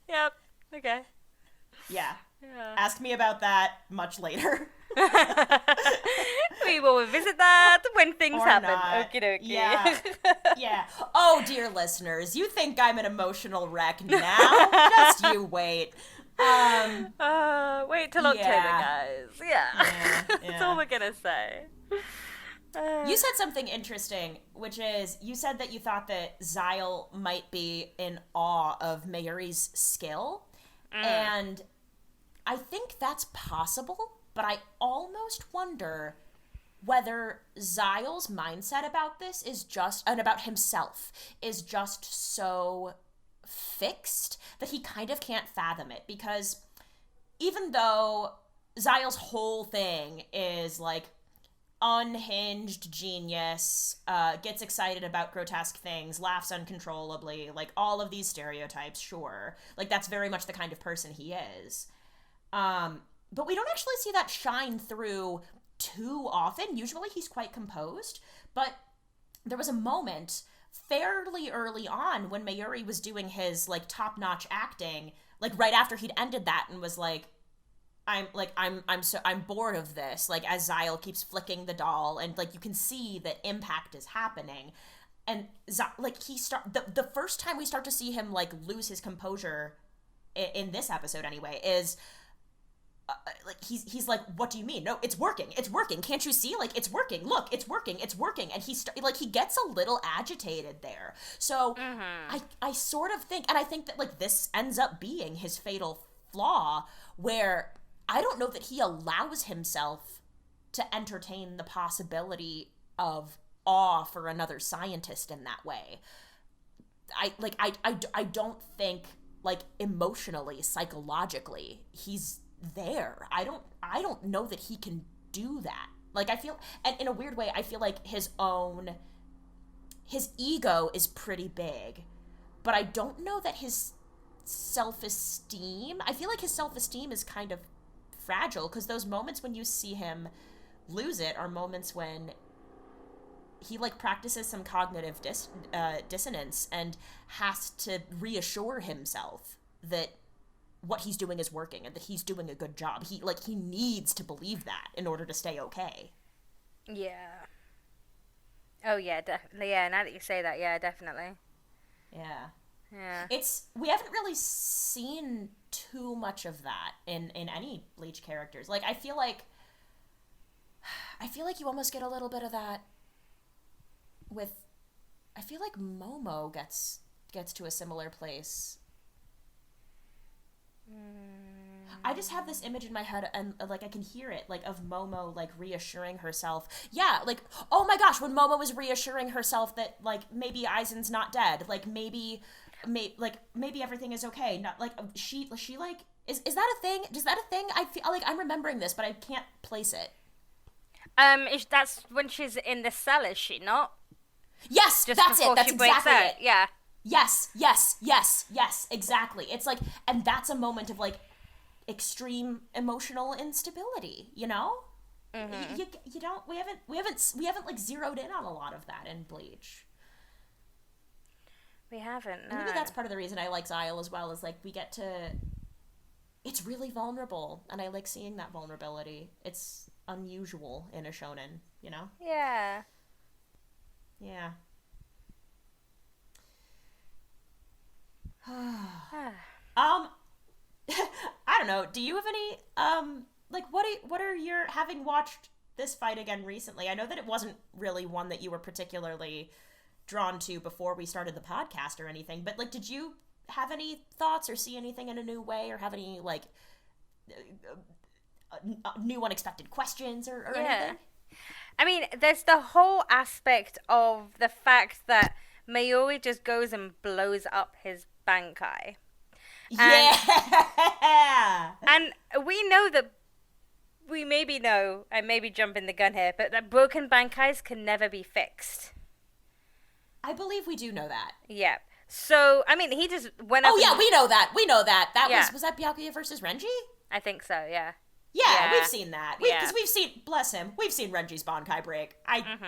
Yep. Okay. Yeah. Ask me about that much later. We will revisit that when things happen. Okie dokie. Yeah. Yeah. Oh, dear listeners, you think I'm an emotional wreck now? Just you wait. Wait till October, guys. Yeah. That's all we're gonna say. You said something interesting, which is you said that you thought that Szayel might be in awe of Mayuri's skill, and I think that's possible, but I almost wonder whether Szayel's mindset about this is just, and about himself, is just so fixed that he kind of can't fathom it, because even though Szayel's whole thing is like unhinged genius, gets excited about grotesque things, laughs uncontrollably, like all of these stereotypes, sure, like that's very much the kind of person he is, but we don't actually see that shine through too often. Usually he's quite composed, but there was a moment fairly early on when Mayuri was doing his like top-notch acting, like right after he'd ended that, and was like, I'm bored of this, like as Szayel keeps flicking the doll, and like you can see that impact is happening, and like the first time we start to see him like lose his composure in this episode anyway is like he's like, what do you mean? No, it's working, can't you see, like it's working, look, it's working, and he gets a little agitated there. So I sort of think, and I think that like this ends up being his fatal flaw, where I don't know that he allows himself to entertain the possibility of awe for another scientist in that way. I don't think, like, emotionally, psychologically, he's there. I don't know that he can do that. Like, I feel, and in a weird way, I feel like his ego is pretty big, but I don't know that his self-esteem, I feel like his self-esteem is kind of fragile, because those moments when you see him lose it are moments when he like practices some cognitive dissonance and has to reassure himself that what he's doing is working and that he's doing a good job. He needs to believe that in order to stay okay. Yeah. Oh yeah, definitely. Yeah, now that you say that, yeah, definitely. Yeah. Yeah. We haven't really seen too much of that in any Bleach characters. Like, I feel like you almost get a little bit of that with, I feel like Momo gets to a similar place. I just have this image in my head, and like I can hear it, like of Momo like reassuring herself. Yeah, like, oh my gosh, when Momo was reassuring herself that like maybe Aizen's not dead, like maybe everything is okay. Not like she like is that a thing? Is that a thing? I feel like I'm remembering this, but I can't place it. That's when she's in the cell, is she not? Yes, just that's it. That's exactly it. Yeah. Yes, exactly. It's like, and that's a moment of like extreme emotional instability, you know? Mm-hmm. You don't, we haven't like zeroed in on a lot of that in Bleach. We haven't, no. Maybe that's part of the reason I like Szayel as well, is like we get to, it's really vulnerable, and I like seeing that vulnerability. It's unusual in a shonen, you know? Yeah. Yeah. I don't know. Do you have any like what are your, having watched this fight again recently? I know that it wasn't really one that you were particularly drawn to before we started the podcast or anything, but like, did you have any thoughts or see anything in a new way, or have any like new unexpected questions or anything? I mean, there's the whole aspect of the fact that Mayuri just goes and blows up his Bankai. And we know that, we maybe know, I may be jumping the gun here, but that broken Bankais can never be fixed. I believe we do know that. Yeah. So, I mean, he just went up. Oh, yeah, we know that. Was that Byakuya versus Renji? I think so, yeah. Yeah, we've seen that. Because we've seen, bless him, we've seen Renji's Bankai break.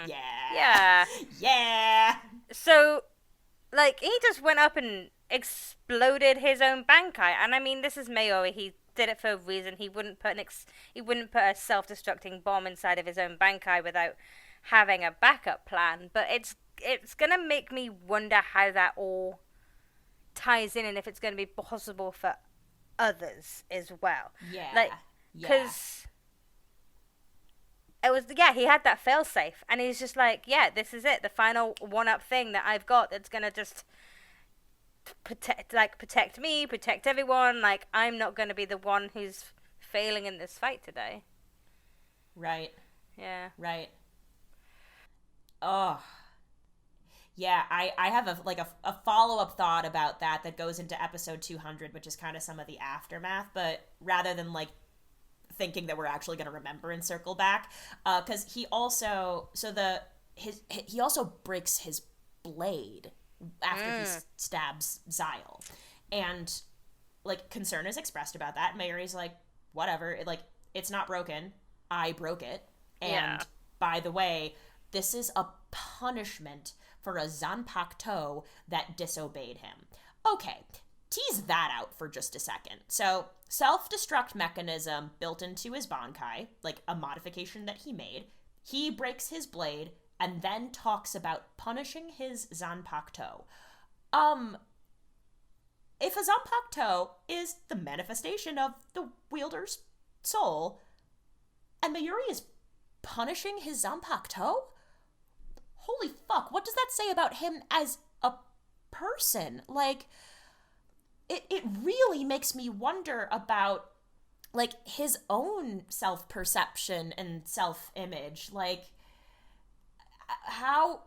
Yeah. So, like, he just went up and exploded his own Bankai. And I mean, this is Mayuri. He did it for a reason. He wouldn't put a self-destructing bomb inside of his own Bankai without having a backup plan. But it's gonna make me wonder how that all ties in and if it's gonna be possible for others as well. Yeah. Like, because it was, he had that failsafe, and he's just like, this is it, the final one-up thing that I've got that's gonna just protect me, protect everyone. Like, I'm not gonna be the one who's failing in this fight today. Right. Yeah. Right. Oh. Yeah, I have a follow-up thought about that goes into episode 200, which is kind of some of the aftermath, but rather than, like, thinking that we're actually going to remember and circle back, because he also breaks his blade after he stabs Szayel, and, like, concern is expressed about that. Mayuri's like, whatever, it's not broken, I broke it, and by the way, this is a punishment for a Zanpakuto that disobeyed him. Okay, tease that out for just a second. So, self-destruct mechanism built into his Bankai, like a modification that he made. He breaks his blade and then talks about punishing his Zanpakuto. If a Zanpakuto is the manifestation of the wielder's soul, and Mayuri is punishing his Zanpakuto? Holy fuck, what does that say about him as a person? Like, it really makes me wonder about, like, his own self-perception and self-image. Like, how,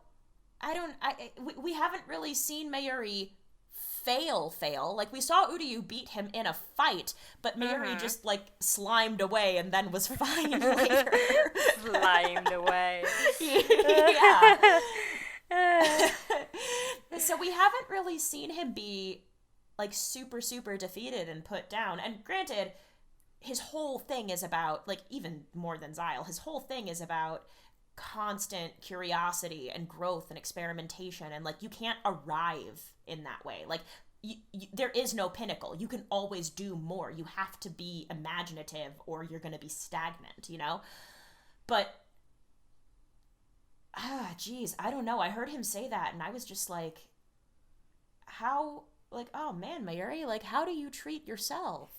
we haven't really seen Mayuri fail. Like, we saw Uryu beat him in a fight, but Mayuri just, like, slimed away and then was fine later. Slimed away. Yeah. So we haven't really seen him be, like, super, super defeated and put down. And granted, his whole thing is about, like, even more than Szayel, his whole thing is about constant curiosity and growth and experimentation, and, like, you can't arrive in that way. Like, there is no pinnacle. You can always do more. You have to be imaginative or you're going to be stagnant, you know? But, geez, I don't know. I heard him say that and I was just like, how, like, oh man, Mayuri, like, how do you treat yourself?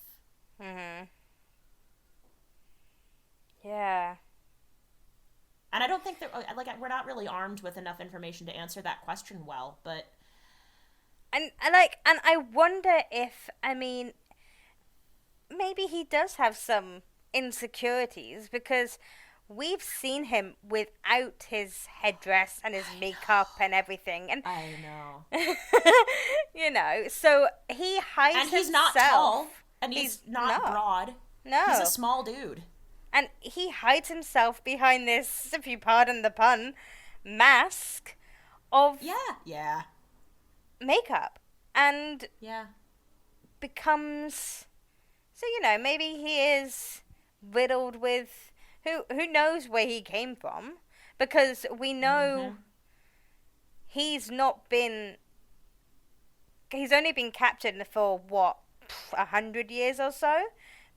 Yeah. And I don't think that, like, we're not really armed with enough information to answer that question well, but... And I wonder if, I mean, maybe he does have some insecurities, because we've seen him without his headdress and his makeup and everything. And I know. You know, so he hides himself. And he's not tall, and he's not broad. No. He's a small dude. And he hides himself behind this, if you pardon the pun, mask of makeup. And becomes... So, you know, maybe he is riddled with... Who knows where he came from? Because we know he's not been... He's only been captured for, 100 years or so?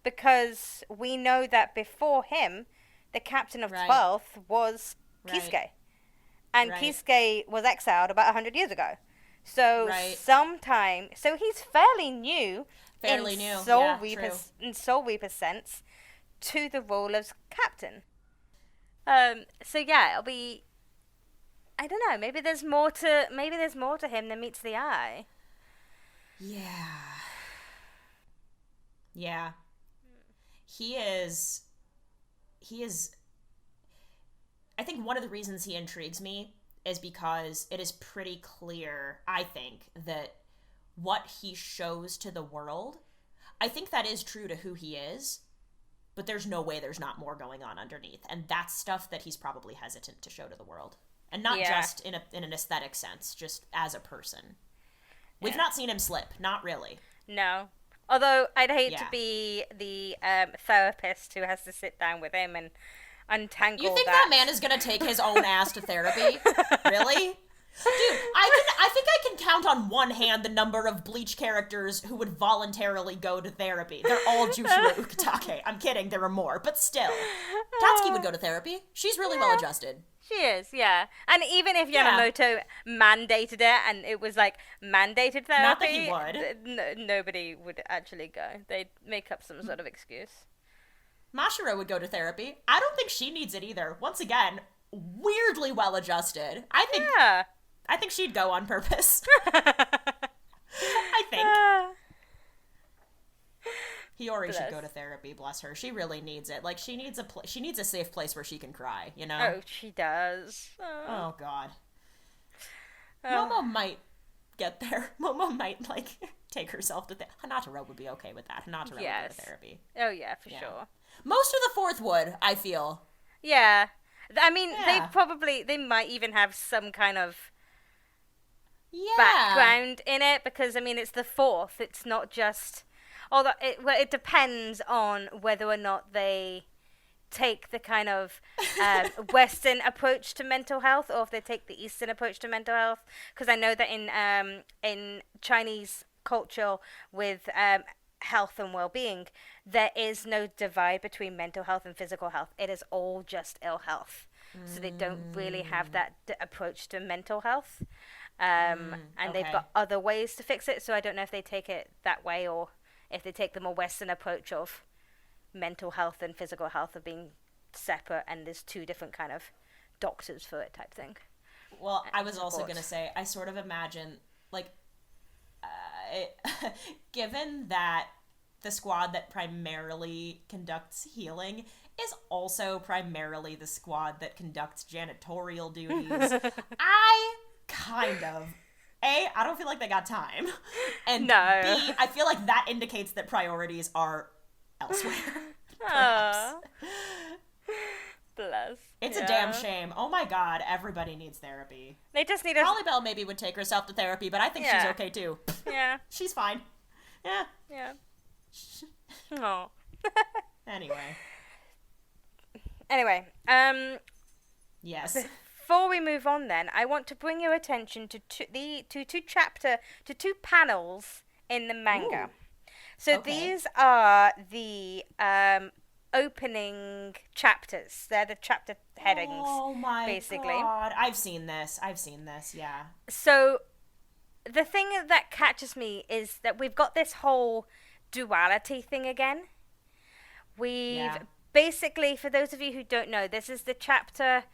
Because we know that before him, the captain of 12th was Kisuke. And Kisuke was exiled about 100 years ago. So sometime... So he's fairly new in Soul Reaper sense to the role of captain. So yeah, it'll be... I don't know, maybe there's more to him than meets the eye. Yeah. He is he is... I think one of the reasons he intrigues me is because it is pretty clear, I think, that what he shows to the world, I think that is true to who he is, but there's no way there's not more going on underneath. And that's stuff that he's probably hesitant to show to the world. And not just in an aesthetic sense, just as a person. We've not seen him slip, not really. No. Although I'd hate to be the therapist who has to sit down with him and untangle. You think that man is gonna take his own ass to therapy? Really? Dude, I think I can count on one hand the number of Bleach characters who would voluntarily go to therapy. They're all Jushiro Ukitake. I'm kidding, there are more, but still. Tatsuki would go to therapy. She's really well adjusted. She is, yeah. And even if Yamamoto mandated it and it was like mandated therapy, not that he would. Nobody would actually go. They'd make up some sort of excuse. Mashiro would go to therapy. I don't think she needs it either. Once again, weirdly well adjusted. I think she'd go on purpose. I think. Hiyori should go to therapy, bless her. She really needs it. Like, she needs a safe place where she can cry, you know? Oh, she does. Oh God. Momo might get there. Momo might, like, take herself to Hanataro would be okay with that. Hanataro would go to therapy. Oh, yeah, for sure. Most of the fourth would, I feel. Yeah. I mean, they might even have some kind of background in it, because, I mean, it's the fourth. It's not just... Although it depends on whether or not they take the kind of Western approach to mental health, or if they take the Eastern approach to mental health. Because I know that in Chinese culture with health and well-being, there is no divide between mental health and physical health. It is all just ill health. So they don't really have that approach to mental health. And they've got other ways to fix it. So I don't know if they take it that way, or if they take the more Western approach of mental health and physical health of being separate, and there's two different kind of doctors for it type thing. Well, I was also going to say, I sort of imagine, like, given that the squad that primarily conducts healing is also primarily the squad that conducts janitorial duties, I don't feel like they got time. And B, I feel like that indicates that priorities are elsewhere. Bless. It's a damn shame. Oh my God, everybody needs therapy. They just need Holly Bell maybe would take herself to therapy, but I think she's okay too. Yeah. She's fine. Yeah. Yeah. Oh. Anyway, yes. Before we move on, then, I want to bring your attention to two panels in the manga. Ooh. So these are the opening chapters. They're the chapter headings. Oh my basically. God! I've seen this. Yeah. So the thing that catches me is that we've got this whole duality thing again. Basically, for those of you who don't know, this is the chapter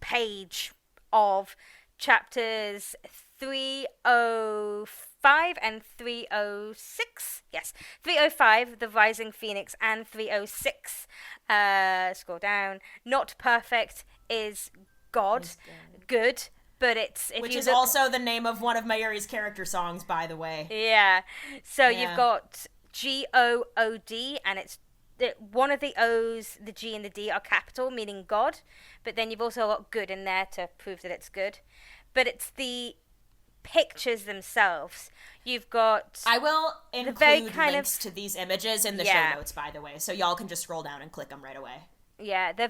page of chapters 305 and 306. Yes, 305, The Rising Phoenix, and 306, scroll down, Not Perfect is God, good, but it's... Which is also the name of one of Mayuri's character songs, by the way. Yeah, so you've got G-O-O-D, and it's one of the O's, the G and the D are capital, meaning God, but then you've also got good in there to prove that it's good. But it's the pictures themselves. You've got... I will include links to these images in the show notes, by the way, so y'all can just scroll down and click them right away. Yeah, they're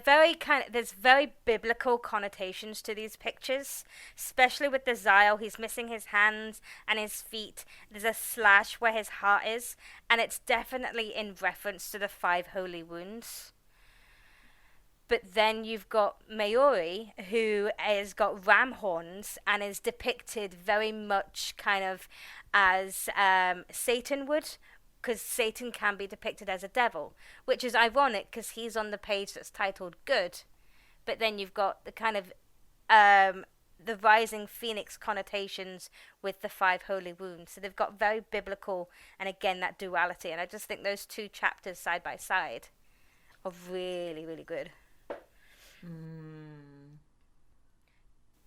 there's very biblical connotations to these pictures, especially with the Zyle. He's missing his hands and his feet. There's a slash where his heart is, and it's definitely in reference to the 5 holy wounds. But then you've got Mayuri, who has got ram horns and is depicted very much kind of as Satan would, because Satan can be depicted as a devil, which is ironic because he's on the page that's titled good. But then you've got the kind of the rising phoenix connotations with the 5 holy wounds. So they've got very biblical, and again, that duality. And I just think those two chapters side by side are really, really good.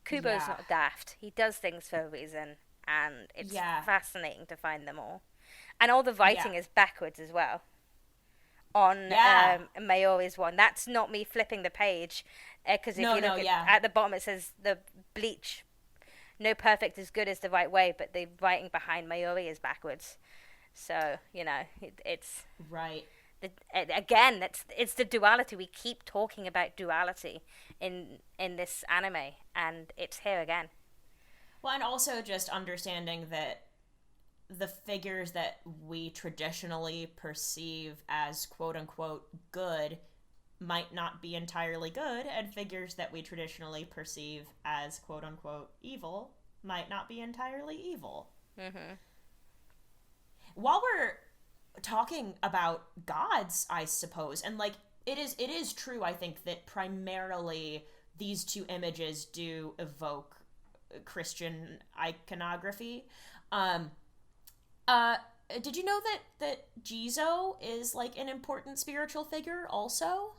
Kubo's not daft. He does things for a reason, and it's fascinating to find them all. And all the writing is backwards as well. On Mayuri's one, that's not me flipping the page, because if you look at the bottom, it says the Bleach. No perfect as good as the right way, but the writing behind Mayuri is backwards. So it's right. Again, it's the duality. We keep talking about duality in this anime, and it's here again. Well, and also just understanding that the figures that we traditionally perceive as quote-unquote good might not be entirely good, and figures that we traditionally perceive as quote-unquote evil might not be entirely evil. Mm-hmm. While we're talking about gods, I suppose, and like it is true, I think, that primarily these two images do evoke Christian iconography. Did you know that Jizo is like an important spiritual figure also?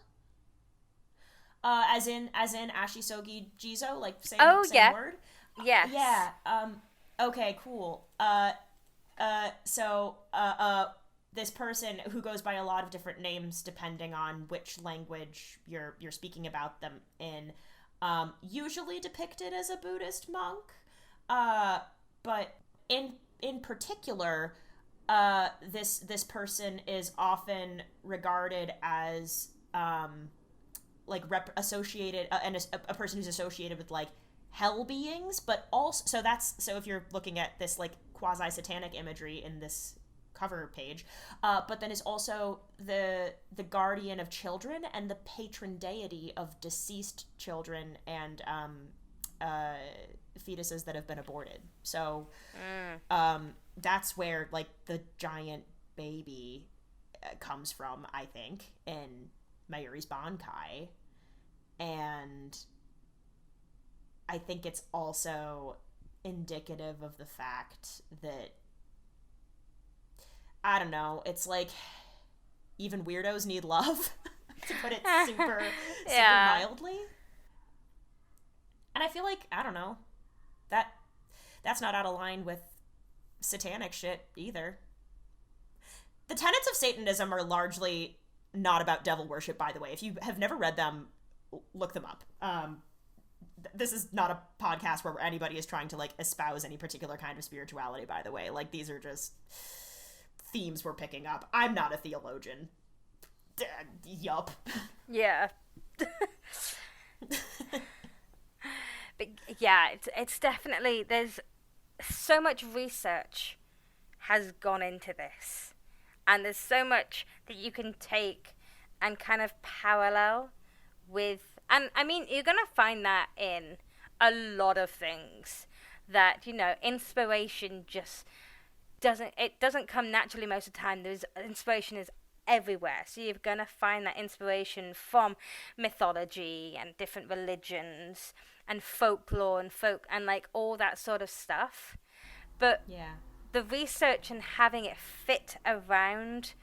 As in Ashisogi Jizo, like same word? Yes. Yeah. Okay, cool. So this person who goes by a lot of different names depending on which language you're speaking about them in, usually depicted as a Buddhist monk. But in particular, this person is often regarded as associated and a person who's associated with like hell beings, but also so if you're looking at this like quasi satanic imagery in this cover page, but then is also the guardian of children and the patron deity of deceased children and fetuses that have been aborted. So that's where like the giant baby comes from, I think, in Mayuri's Bankai. And I think it's also indicative of the fact that, I don't know, it's like even weirdos need love, to put it super mildly. And I feel like, I don't know, that's not out of line with satanic shit either. The tenets of Satanism are largely not about devil worship, by the way. If you have never read them, look them up. This is not a podcast where anybody is trying to like espouse any particular kind of spirituality, by the way. Like, these are just themes we're picking up. I'm not a theologian. Yup. Yeah. But yeah, it's definitely, there's so much research has gone into this, and there's so much that you can take and kind of parallel with, and I mean, you're gonna find that in a lot of things, that, you know, inspiration just doesn't come naturally most of the time. There's inspiration is everywhere, so you're gonna find that inspiration from mythology and different religions and folklore and folk and like all that sort of stuff. But the research and having it fit around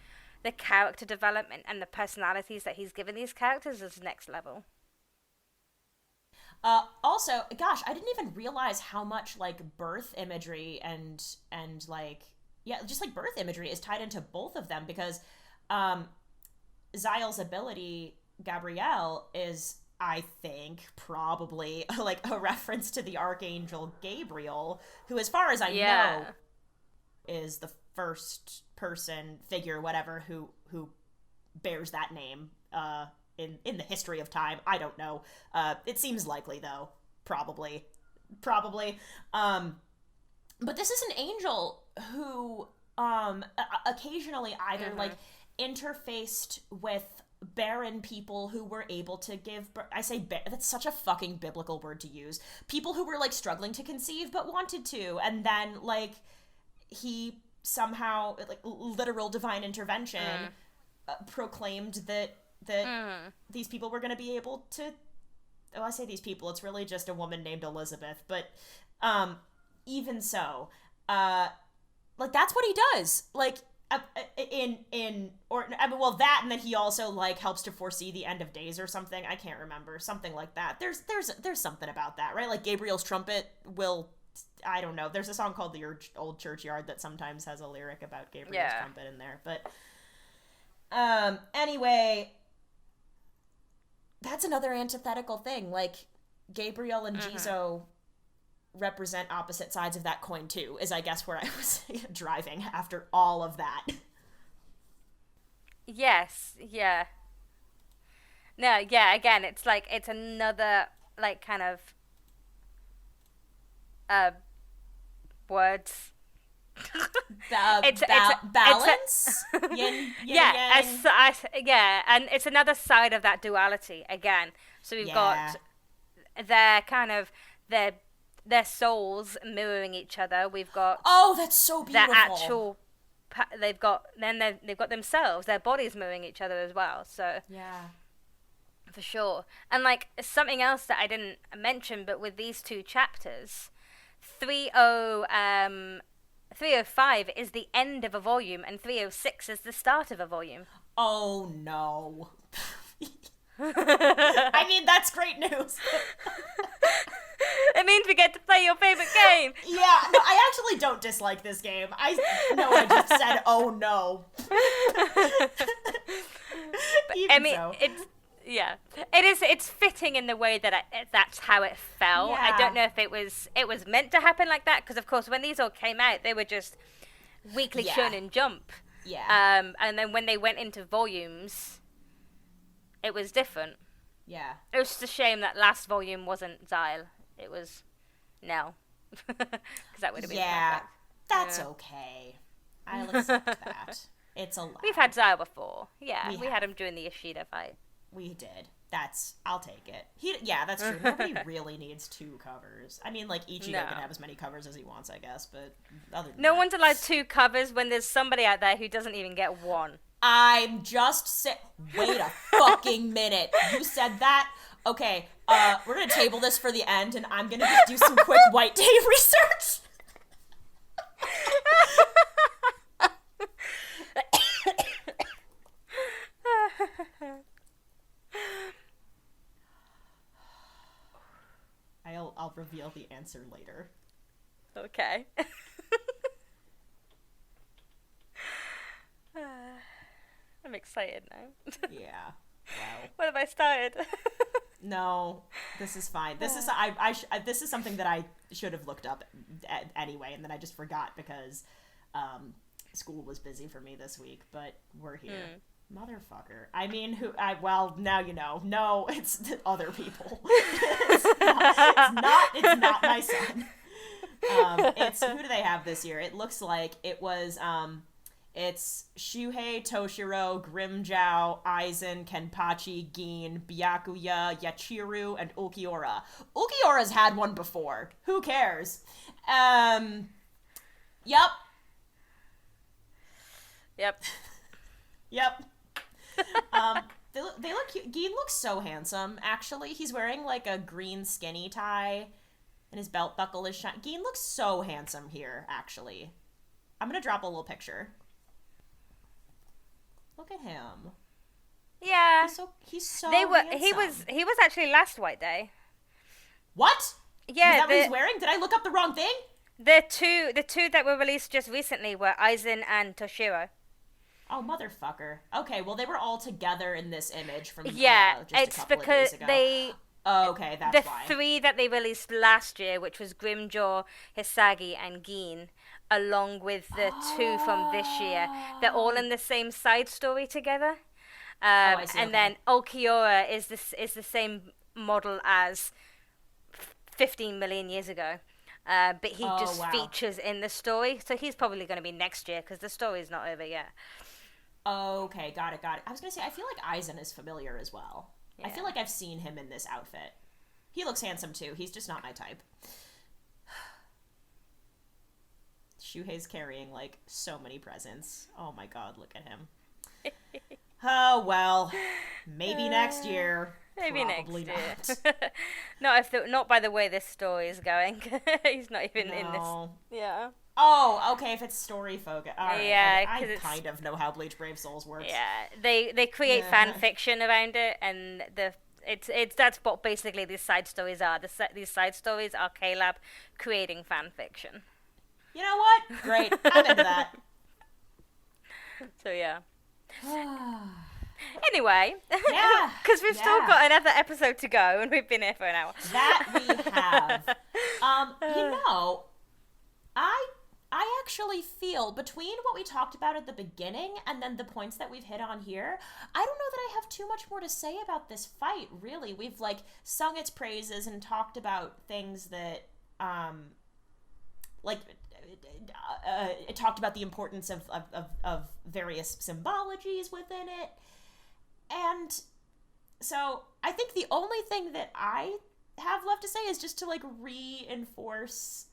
the character development and the personalities that he's given these characters is next level. Also, gosh, I didn't even realize how much like birth imagery and like just like birth imagery is tied into both of them, because Zael's ability, Gabriel, is, I think, probably like a reference to the Archangel Gabriel, who, as far as I know, is the first person, figure, whatever, who bears that name in the history of time. I don't know. It seems likely, though. Probably. But this is an angel who occasionally either like interfaced with barren people who were able to give birth. I say that's such a fucking biblical word to use. People who were like struggling to conceive but wanted to, and then like he somehow, like literal divine intervention, proclaimed that these people were going to be able to. Oh, I say these people, it's really just a woman named Elizabeth, but even so, like that's what he does. Like, well, that, and then he also like helps to foresee the end of days or something. I can't remember, something like that. There's something about that, right? Like Gabriel's trumpet will, I don't know. There's a song called "The Old Churchyard" that sometimes has a lyric about Gabriel's trumpet in there. But anyway, that's another antithetical thing. Like Gabriel and Jizo represent opposite sides of that coin too, is I guess where I was driving after all of that. Yes, yeah. No, yeah, again, it's like, it's another, like, kind of, words. Balance? Yin, yeah, yang. and it's another side of that duality, again. So we've got their kind of, their souls mirroring each other. We've got that's so beautiful. Their actual, they've got themselves, their bodies mirroring each other as well. So for sure. And like something else that I didn't mention, but with these two chapters, 305 is the end of a volume, and 306 is the start of a volume. Oh no. I mean, that's great news. It means we get to play your favorite game. Yeah, no, I actually don't dislike this game. I just said, oh no. I mean, it's fitting in the way that that's how it felt. Yeah. I don't know if it was meant to happen like that, because of course when these all came out, they were just weekly Shonen Jump. Yeah. And then when they went into volumes, it was different. Yeah. It was just a shame that last volume wasn't Xyle. It was Nell. Because that would have been perfect. That's okay. I'll accept that. It's allowed. We've had Xyle before. Yeah, we had him during the Ishida fight. We did. I'll take it. That's true. Nobody really needs 2 covers. I mean, like, Ichigo can have as many covers as he wants, I guess, but other than no one's allowed 2 covers when there's somebody out there who doesn't even get 1. I'm just wait a fucking minute. You said that? Okay, we're gonna table this for the end, and I'm gonna just do some quick White Day research. I'll reveal the answer later. Okay. I'm excited now. Yeah. Wow. What have I started? No, this is fine. This is this is something that I should have looked up anyway, and then I just forgot because school was busy for me this week. But we're here, motherfucker. I mean, well, now you know. No, it's other people. It's not my son. Who do they have this year? It looks like it was it's Shuhei, Toshiro, Grimmjow, Aizen, Kenpachi, Gin, Byakuya, Yachiru, and Ulquiorra. Ulquiorra's had one before. Who cares? Yep. Yep. Yep. They look cute. Gin looks so handsome, actually. He's wearing like a green skinny tie, and his belt buckle is shiny. Gin looks so handsome here, actually. I'm gonna drop a little picture. Look at him. Yeah. He's so handsome. He was actually last White Day. What? Yeah. Is that what he's wearing? Did I look up the wrong thing? The two that were released just recently were Aizen and Toshiro. Oh, motherfucker. Okay, well, they were all together in this image from just it's a couple because of days ago. they... Oh, okay, that's why. The 3 that they released last year, which was Grimmjow, Hisagi, and Gin, along with the 2 from this year, they're all in the same side story together. I see, and then Ulquiorra is the same model as 15 million years ago. But he features in the story, so he's probably going to be next year because the story's not over yet. Okay, got it. I was going to say, I feel like Aizen is familiar as well. Yeah. I feel like I've seen him in this outfit. He looks handsome too. He's just not my type. Shuhei's carrying like so many presents. Oh my god, look at him. Oh well, maybe next year. Maybe Probably next year. Not by the way this story is going. He's not even in this. Yeah. Oh, okay, if it's story focused. Alright, Yeah, I 'cause it's- kind of know how Bleach Brave Souls works. Yeah, they create fan fiction around it, and it's that's what basically these side stories are. These side stories are K-Lab creating fan fiction. You know what? Great. I'm into that. So yeah. Anyway, Yeah. because we've still got another episode to go, and we've been here for an hour. That we have. You know, I actually feel between what we talked about at the beginning and then the points that we've hit on here, I don't know that I have too much more to say about this fight, really. We've, like, sung its praises and talked about things that, it talked about the importance of various symbologies within it. And so I think the only thing that I have left to say is just to, like, reinforce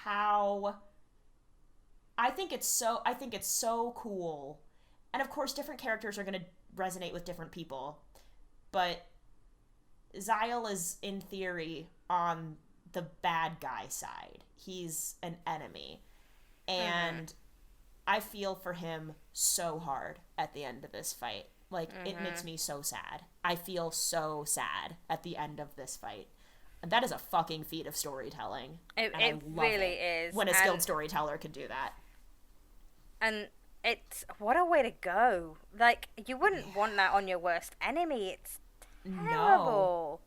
how I think it's so cool. And of course different characters are going to resonate with different people, but Szayel is in theory on the bad guy side. He's an enemy, and I feel for him so hard at the end of this fight. Like, it makes me so sad. I feel so sad at the end of this fight. And that is a fucking feat of storytelling. It really is. When a skilled storyteller can do that. And it's, what a way to go. Like, you wouldn't want that on your worst enemy. It's terrible.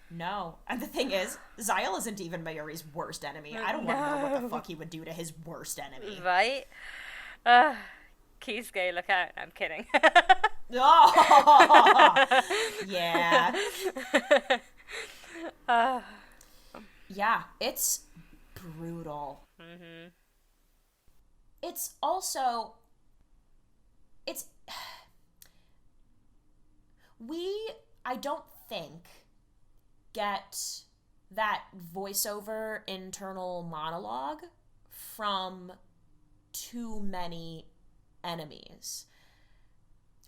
No. And the thing is, Szayel isn't even Mayuri's worst enemy. I don't want to know what the fuck he would do to his worst enemy. Right? Kisuke, look out. I'm kidding. Oh! Yeah. Yeah, it's brutal. It's also... I don't think, get that voiceover internal monologue from too many enemies.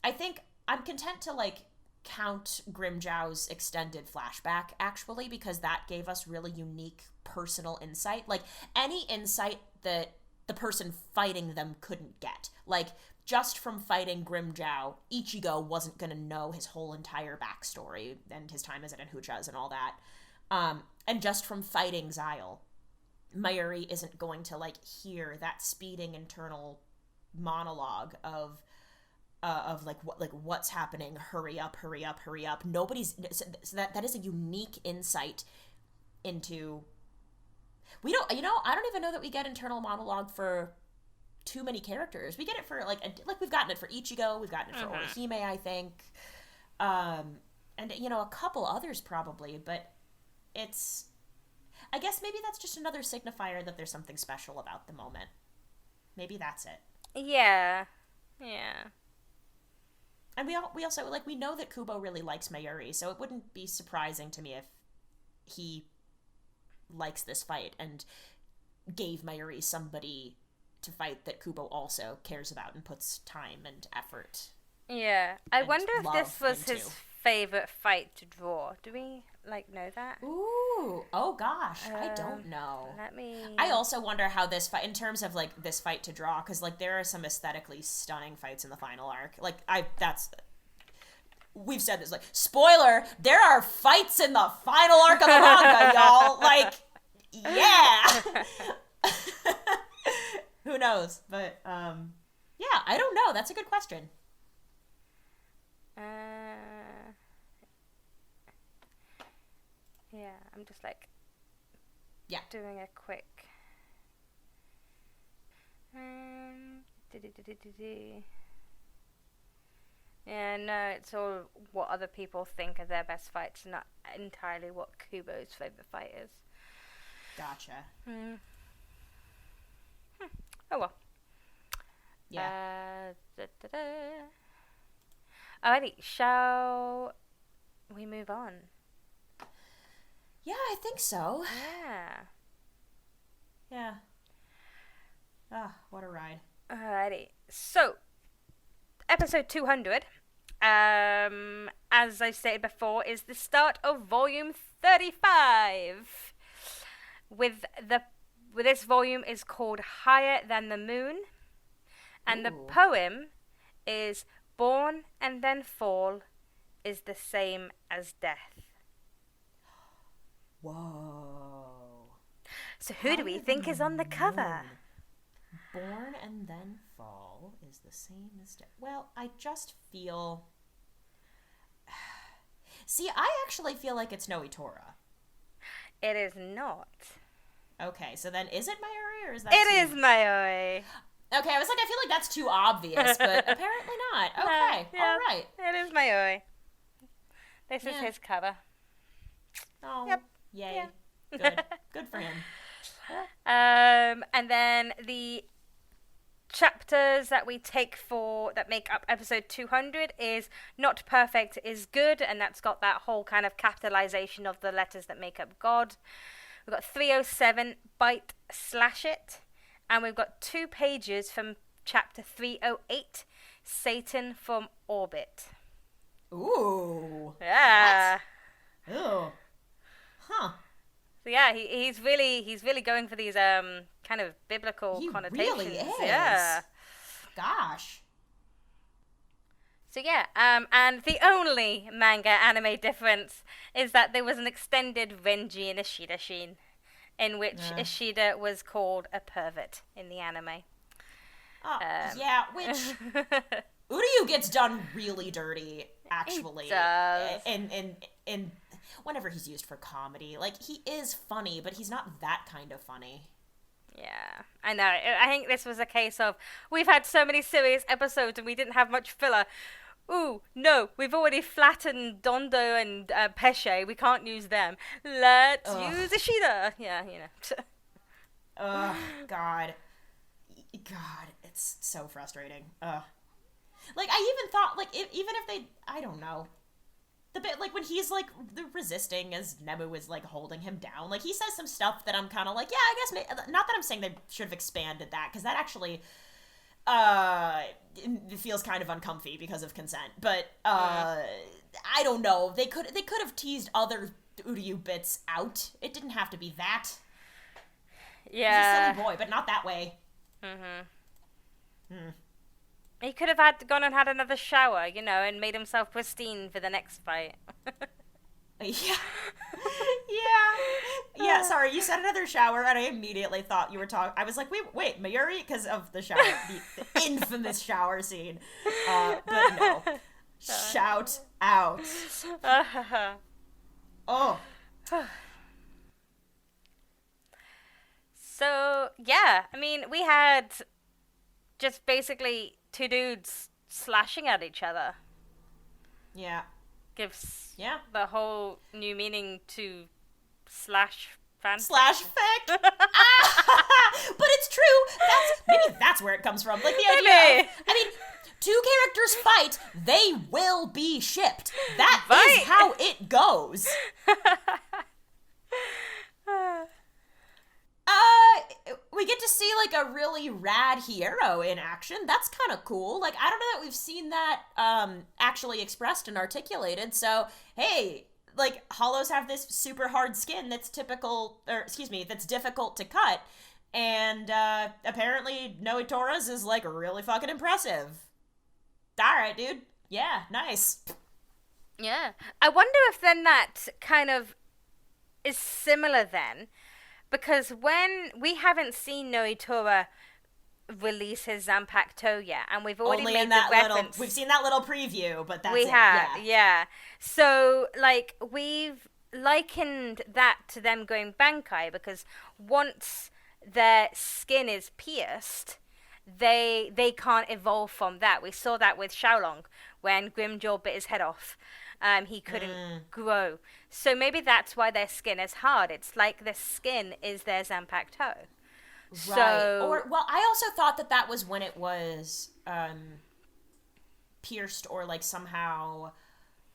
I think I'm content to, like, count Grimjow's extended flashback, actually, because that gave us really unique personal insight. Like, any insight that the person fighting them couldn't get. Like, just from fighting Grimjow, Ichigo wasn't gonna know his whole entire backstory and his time as an Enhuchas and all that. And just from fighting Szayel, Mayuri isn't going to, like, hear that speeding internal monologue of what's happening, hurry up. Nobody's, so that is a unique insight into, I don't even know that we get internal monologue for too many characters. We get it for, like we've gotten it for Ichigo, we've gotten it for Orihime, I think, and, a couple others probably, but it's, I guess maybe that's just another signifier that there's something special about the moment. Maybe that's it. Yeah. And we also, like, we know that Kubo really likes Mayuri, so it wouldn't be surprising to me if he likes this fight and gave Mayuri somebody to fight that Kubo also cares about and puts time and effort. Yeah. I wonder if this was his favorite fight to draw. Do we, know that? Ooh. Oh, gosh. I don't know. Let me... I also wonder how this fight, in terms of, like, this fight to draw, because, like, there are some aesthetically stunning fights in the final arc. Like, we've said this, like, spoiler, there are fights in the final arc of the manga, y'all. Like, yeah. Who knows? But, yeah, I don't know. That's a good question. Yeah, I'm just, doing a quick... Yeah, no, it's all what other people think are their best fights, not entirely what Kubo's favorite fight is. Gotcha. Oh well. Yeah. Alrighty, shall we move on? Yeah, I think so. Yeah. Ah, what a ride. Alrighty. So, episode 200, as I stated before, is the start of volume 35. with this volume is called Higher Than the Moon, and the poem is Born and Then Fall is the Same as Death. Whoa. So who do we think is on the cover? Born and Then Fall is the same as death. Well, I just feel... See, I actually feel like it's Nnoitra. It is not. Okay, so then is it Mayuri or is that... It is Mayuri. Okay, I was like, I feel like that's too obvious, but apparently not. Okay, all right. It is Mayuri. This is his cover. Oh, yep. Yay. Yeah. Good. Good for him. And then the chapters that we take that make up episode 200 is Not Perfect is Good, and that's got that whole kind of capitalization of the letters that make up God. We've got 307, Bite Slash It, and we've got 2 pages from chapter 308, Satan from Orbit. Ooh. Yeah. What? Ooh. Huh. So yeah, he's really going for these kind of biblical connotations. He really is. Yeah. Gosh. So yeah, and the only manga anime difference is that there was an extended Renji and Ishida scene, in which Ishida was called a pervert in the anime. Yeah, which Uryu gets done really dirty, actually. He does. And whenever he's used for comedy. Like, he is funny, but he's not that kind of funny. Yeah, I know. I think this was a case of, we've had so many serious episodes and we didn't have much filler. Ooh, no, we've already flattened Dondo and Pesce. We can't use them. Let's use Ishida. Yeah, you know. Ugh, God, it's so frustrating. Like, I even thought, like, even if they, I don't know, the bit, like, when he's, like, resisting as Nemu is, like, holding him down, like, he says some stuff that I'm kind of like, yeah, I guess, not that I'm saying they should have expanded that, because that actually, it feels kind of uncomfy because of consent, but, I don't know, they could have teased other Uryu bits out. It didn't have to be that. Yeah. He's a silly boy, but not that way. He could have gone and had another shower, you know, and made himself pristine for the next fight. Yeah. Yeah, sorry, you said another shower, and I immediately thought you were talking... I was like, wait, Mayuri? Because of the shower, the infamous shower scene. But no. Shout out. Oh. So, yeah, I mean, we had just basically 2 dudes slashing at each other. Yeah. Gives the whole new meaning to slash fanfic. Slash fic! But it's true! Maybe that's where it comes from. Like, the idea of, I mean, 2 characters fight, they will be shipped. That is how it goes. We get to see, like, a really rad hero in action. That's kind of cool. Like, I don't know that we've seen that actually expressed and articulated. So, hey, like, hollows have this super hard skin that's that's difficult to cut. And apparently Nnoitra's is, like, really fucking impressive. Alright, dude. Yeah, nice. Yeah. I wonder if then that kind of is similar then. Because when we haven't seen Nnoitra release his Zanpakuto yet, and we've already Only made in that the reference. We've seen that little preview, but that's we it. have, yeah. So, like, we've likened that to them going Bankai, because once their skin is pierced, they can't evolve from that. We saw that with Xiaolong, when Grimjaw bit his head off. He couldn't grow. So maybe that's why their skin is hard. It's like the skin is their Zanpakuto. Right. So, I also thought that was when it was pierced or, like, somehow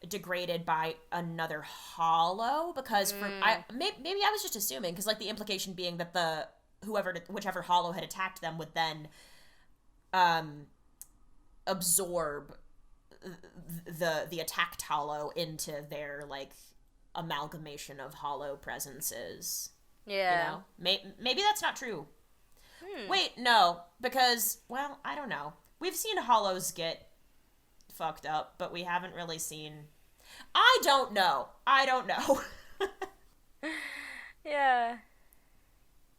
degraded by another hollow, because maybe I was just assuming, because, like, the implication being that whichever hollow had attacked them would then absorb the attacked hollow into their, like, amalgamation of hollow presences. Yeah. Maybe that's not true. Wait, no, because, well, I don't know. We've seen hollows get fucked up, but we haven't really seen... I don't know. Yeah.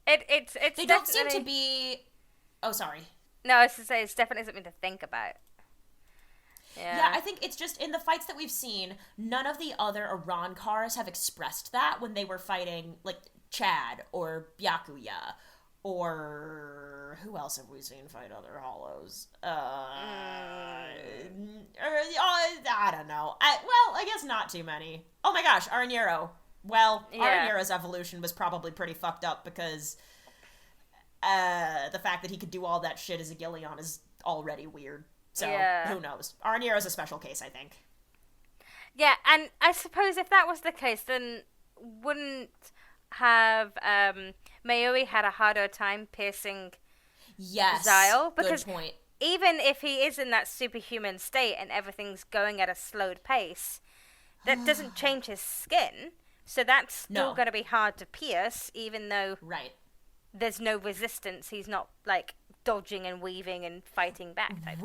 It's They don't seem to be... Oh, sorry. No, I was to say, it's definitely something to think about. Yeah, I think it's just, in the fights that we've seen, none of the other Arankars have expressed that when they were fighting, like, Chad or Byakuya. Or who else have we seen fight other hollows? I don't know. I guess not too many. Oh my gosh, Aranero. Well, Aranero's evolution was probably pretty fucked up because the fact that he could do all that shit as a Gillion is already weird. So, who knows? Aranero's a special case, I think. Yeah, and I suppose if that was the case, then wouldn't have Mayuri had a harder time piercing Szayel? Because good point. Even if he is in that superhuman state and everything's going at a slowed pace, that doesn't change his skin. So that's still going to be hard to pierce, even though there's no resistance. He's not, like, dodging and weaving and fighting back type thing.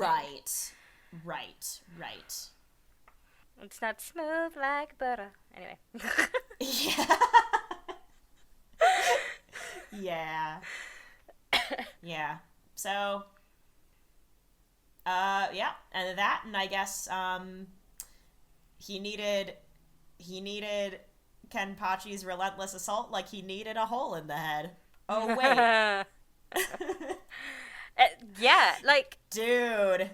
Right. It's not smooth like butter. Anyway. Yeah. So, and I guess, he needed Kenpachi's relentless assault like he needed a hole in the head. Oh, wait. Yeah, like... Dude.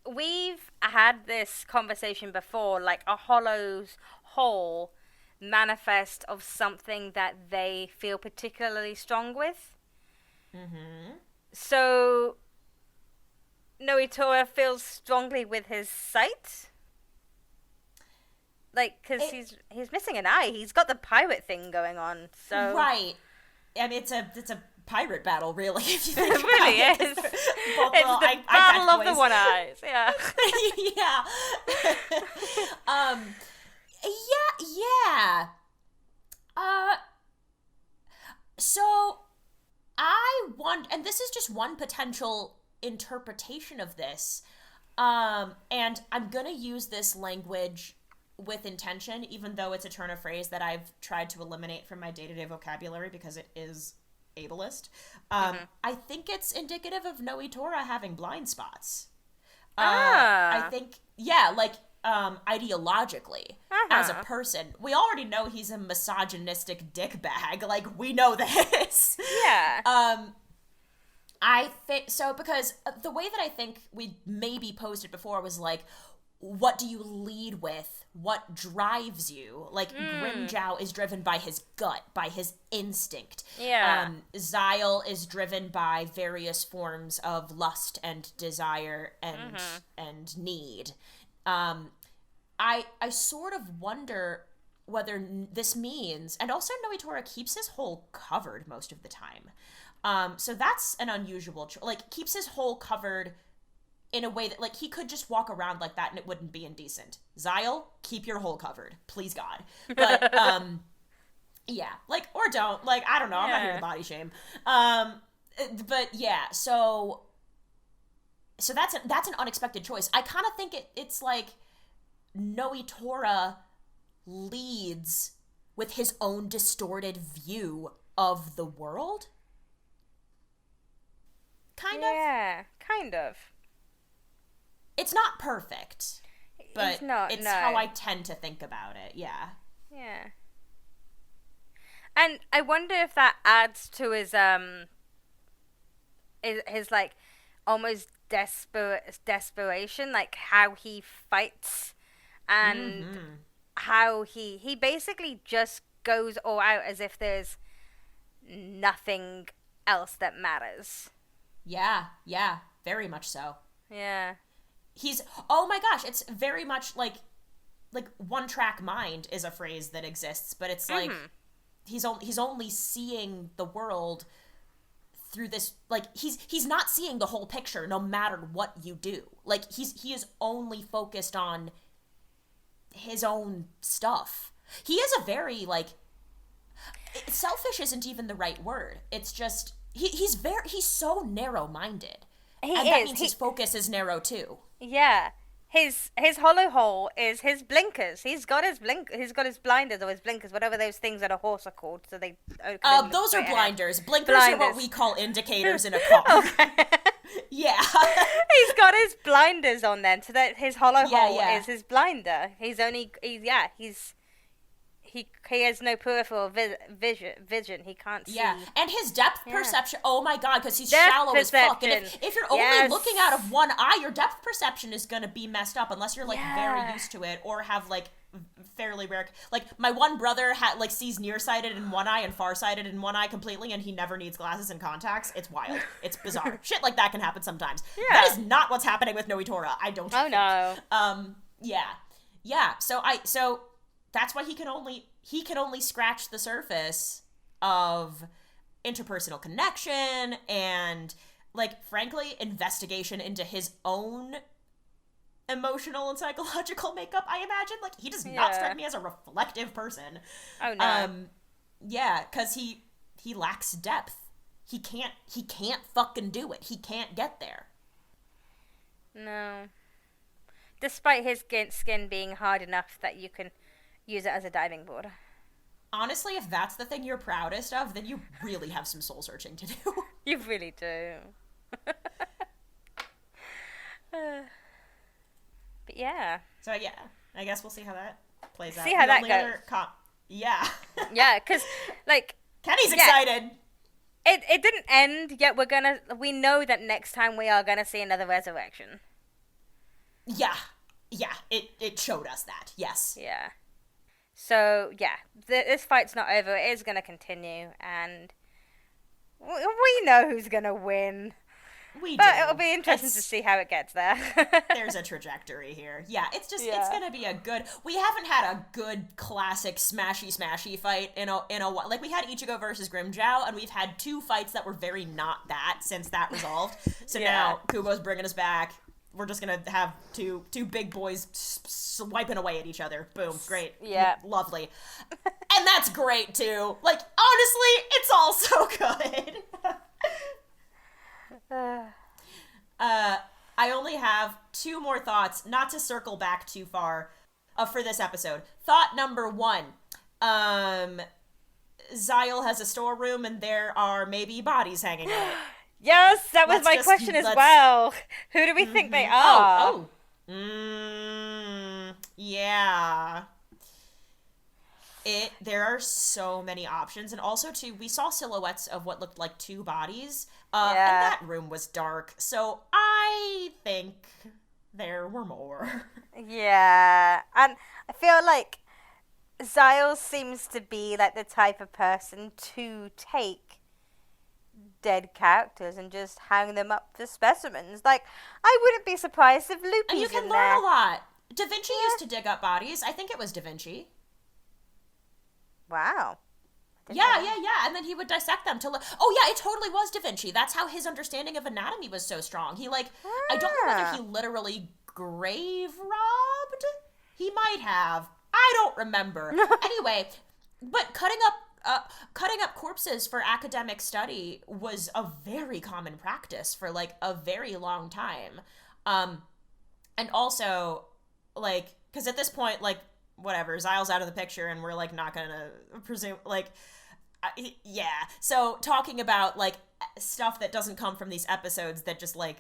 We've had this conversation before, like a hollow's hole manifest of something that they feel particularly strong with. Mm-hmm. So, Nnoitra feels strongly with his sight? Like, because he's missing an eye. He's got the pirate thing going on, so... Right. I mean, it's a pirate battle, really, if you think it really is. It's the battle of the one eyes, yeah. Yeah. So, I want, and this is just one potential interpretation of this, and I'm gonna use this language with intention, even though it's a turn of phrase that I've tried to eliminate from my day-to-day vocabulary because it is ableist. I think it's indicative of Nnoitra having blind spots. I think, ideologically, as a person, we already know he's a misogynistic dickbag. Like, we know this. Yeah. Because the way that I think we maybe posed it before was like, what do you lead with? What drives you? Like, Grimmjow is driven by his gut, by his instinct. Yeah. Szayel is driven by various forms of lust and desire and need. I sort of wonder whether this means, and also Nnoitra keeps his hole covered most of the time. So that's an unusual, keeps his hole covered in a way that, like, he could just walk around like that and it wouldn't be indecent. Szayel, keep your hole covered. Please, God. But, yeah. Like, or don't. Like, I don't know. I'm not here to body shame. But, yeah. So that's an unexpected choice. I kind of think it's like Nnoitra leads with his own distorted view of the world. Kind of? Yeah, kind of. It's not perfect, but it's how I tend to think about it, yeah. Yeah. And I wonder if that adds to his like, almost desperation, like, how he fights, and how he basically just goes all out as if there's nothing else that matters. Yeah, very much so. Yeah. Oh my gosh, it's very much like one-track mind is a phrase that exists, but it's like he's only seeing the world through this, like, he's not seeing the whole picture no matter what you do. Like, he is only focused on his own stuff. He is a very, like, selfish isn't even the right word. It's just he's so narrow-minded. And that means his focus is narrow too. Yeah. His hollow hole is his blinkers. He's got his blinders or his blinkers, whatever those things that a horse are called. So they. Those are blinders. Blinkers are what we call indicators in a car. Okay. Yeah. He's got his blinders on then, so that his hollow hole is his blinder. He has no peripheral vision. He can't see. Yeah, and his depth perception. Oh my god, because he's shallow as fuck. And if you're only looking out of one eye, your depth perception is gonna be messed up unless you're like very used to it or have like fairly rare. Like my one brother sees nearsighted in one eye and farsighted in one eye completely, and he never needs glasses and contacts. It's wild. It's bizarre. Shit like that can happen sometimes. Yeah. That is not what's happening with Nnoitra. I don't. Oh no. Yeah. So that's why he can only scratch the surface of interpersonal connection and, like, frankly, investigation into his own emotional and psychological makeup, I imagine. Like, he does not strike me as a reflective person. Oh, no. Yeah, because he lacks depth. He can't fucking do it. He can't get there. No. Despite his skin being hard enough that you can use it as a diving board. Honestly, if that's the thing you're proudest of, then you really have some soul searching to do. You really do. But yeah. So yeah, I guess we'll see how that plays out. See how that goes. Yeah. Yeah, because like Kenny's excited. It didn't end yet. We know that next time we are gonna see another resurrection. Yeah. It showed us that. Yes. Yeah. So, yeah, this fight's not over. It is going to continue, and we know who's going to win. But it'll be interesting to see how it gets there. There's a trajectory here. Yeah, it's going to be a good... We haven't had a good classic smashy fight in a while. Like, we had Ichigo versus Grimmjow, and we've had two fights that were very not that since that resolved. So now Kubo's bringing us back. We're just gonna have two big boys swiping away at each other. Boom, great. Yeah. Lovely. And that's great, too. Like, honestly, it's all so good. I only have two more thoughts, not to circle back too far, for this episode. Thought number one. Szayel has a storeroom, and there are maybe bodies hanging in it. Yes, that was my question as well. Who do we think they are? Yeah. There are so many options, and also too, we saw silhouettes of what looked like two bodies, and that room was dark, so I think there were more. Yeah, and I feel like Szayel seems to be like the type of person to take dead characters and just hang them up for specimens. Like, I wouldn't be surprised if Luffy's in there. And you can learn a lot. Da Vinci used to dig up bodies. I think it was Da Vinci. Wow. Yeah. And then he would dissect them to it totally was Da Vinci. That's how his understanding of anatomy was so strong. He I don't know whether he literally grave robbed. He might have. I don't remember. Anyway, but cutting up corpses for academic study was a very common practice for like a very long time. And also like, because at this point, like, whatever, Szayel's out of the picture and we're like not gonna presume like so talking about like stuff that doesn't come from these episodes that just like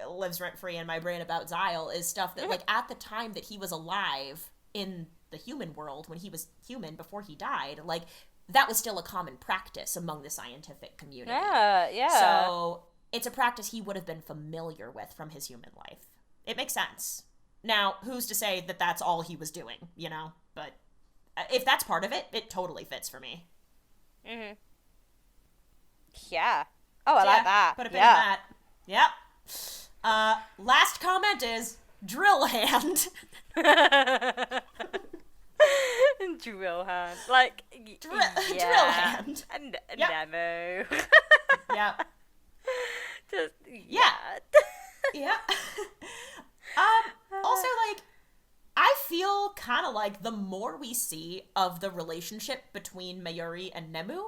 lives rent free in my brain about Szayel is stuff that like at the time that he was alive in the human world, when he was human before he died, like that was still a common practice among the scientific community. Yeah. So it's a practice he would have been familiar with from his human life. It makes sense. Now, who's to say that that's all he was doing, you know? But if that's part of it, it totally fits for me. Mm-hmm. Yeah. Oh, I like that. Put a pin in that. Yep. Last comment is drill hand. Drill hand. Like, drill hand. Nemo. Yep. Just, yeah. Also, like, I feel feel kind of like the more we see of the relationship between Mayuri and Nemu,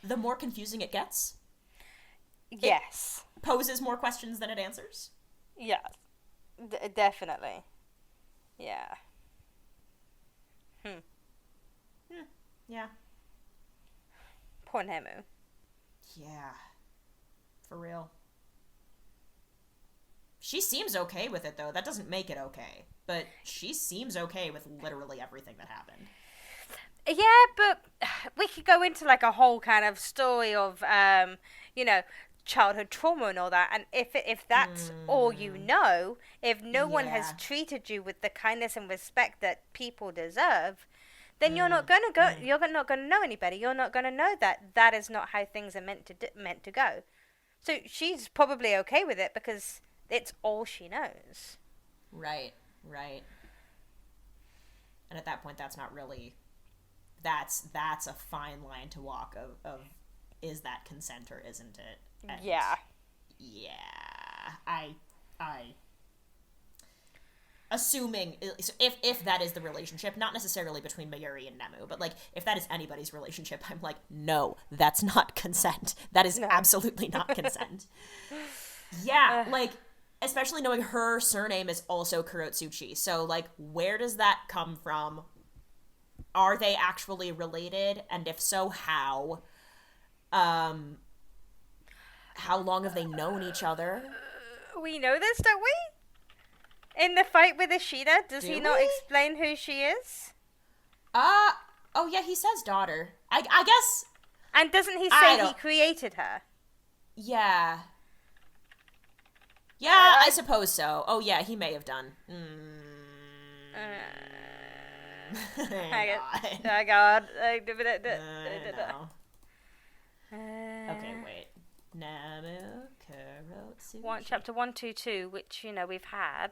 the more confusing it gets. Yes. It poses more questions than it answers. Yeah. Definitely. Yeah. Yeah. Poor Nemu. Yeah. For real. She seems okay with it, though. That doesn't make it okay. But she seems okay with literally everything that happened. Yeah, but we could go into like a whole kind of story of, childhood trauma and all that. And if that's all you know, if no one has treated you with the kindness and respect that people deserve, then you're not gonna go. You're not gonna know any better. You're not gonna know that is not how things are meant to go. So she's probably okay with it because it's all she knows. Right. And at that point, that's not really... That's a fine line to walk of is that consent or isn't it? And yeah. I assuming if that is the relationship, not necessarily between Mayuri and Nemu, but like if that is anybody's relationship, I'm like, no, that's not consent. That is absolutely not consent. Yeah, like especially knowing her surname is also Kurotsuchi. So like where does that come from? Are they actually related? And if so, how? How long have they known each other? We know this, don't we? In the fight with Ishida, does he not explain who she is? Oh yeah, he says daughter. I guess. And doesn't he say he created her? Yeah. Yeah, I suppose so. Oh yeah, he may have done. Oh God. Okay, wait. Nemu Kurotsuchi. Chapter 122, which, we've had.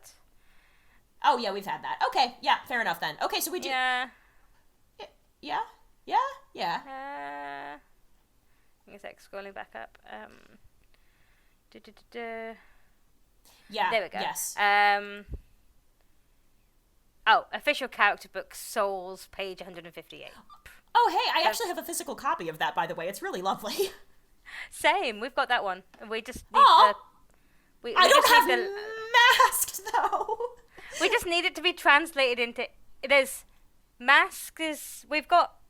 Oh, yeah, we've had that. Okay, yeah, fair enough then. Okay, so we do... Yeah. Yeah? I think it's like scrolling back up. Yeah, there we go. Yes. Official character book, Souls, page 158. Oh, hey, I actually have a physical copy of that, by the way. It's really lovely. Same, we've got that one. We just need I don't have Masked, though. We just need it to be translated into... There's Masked we've got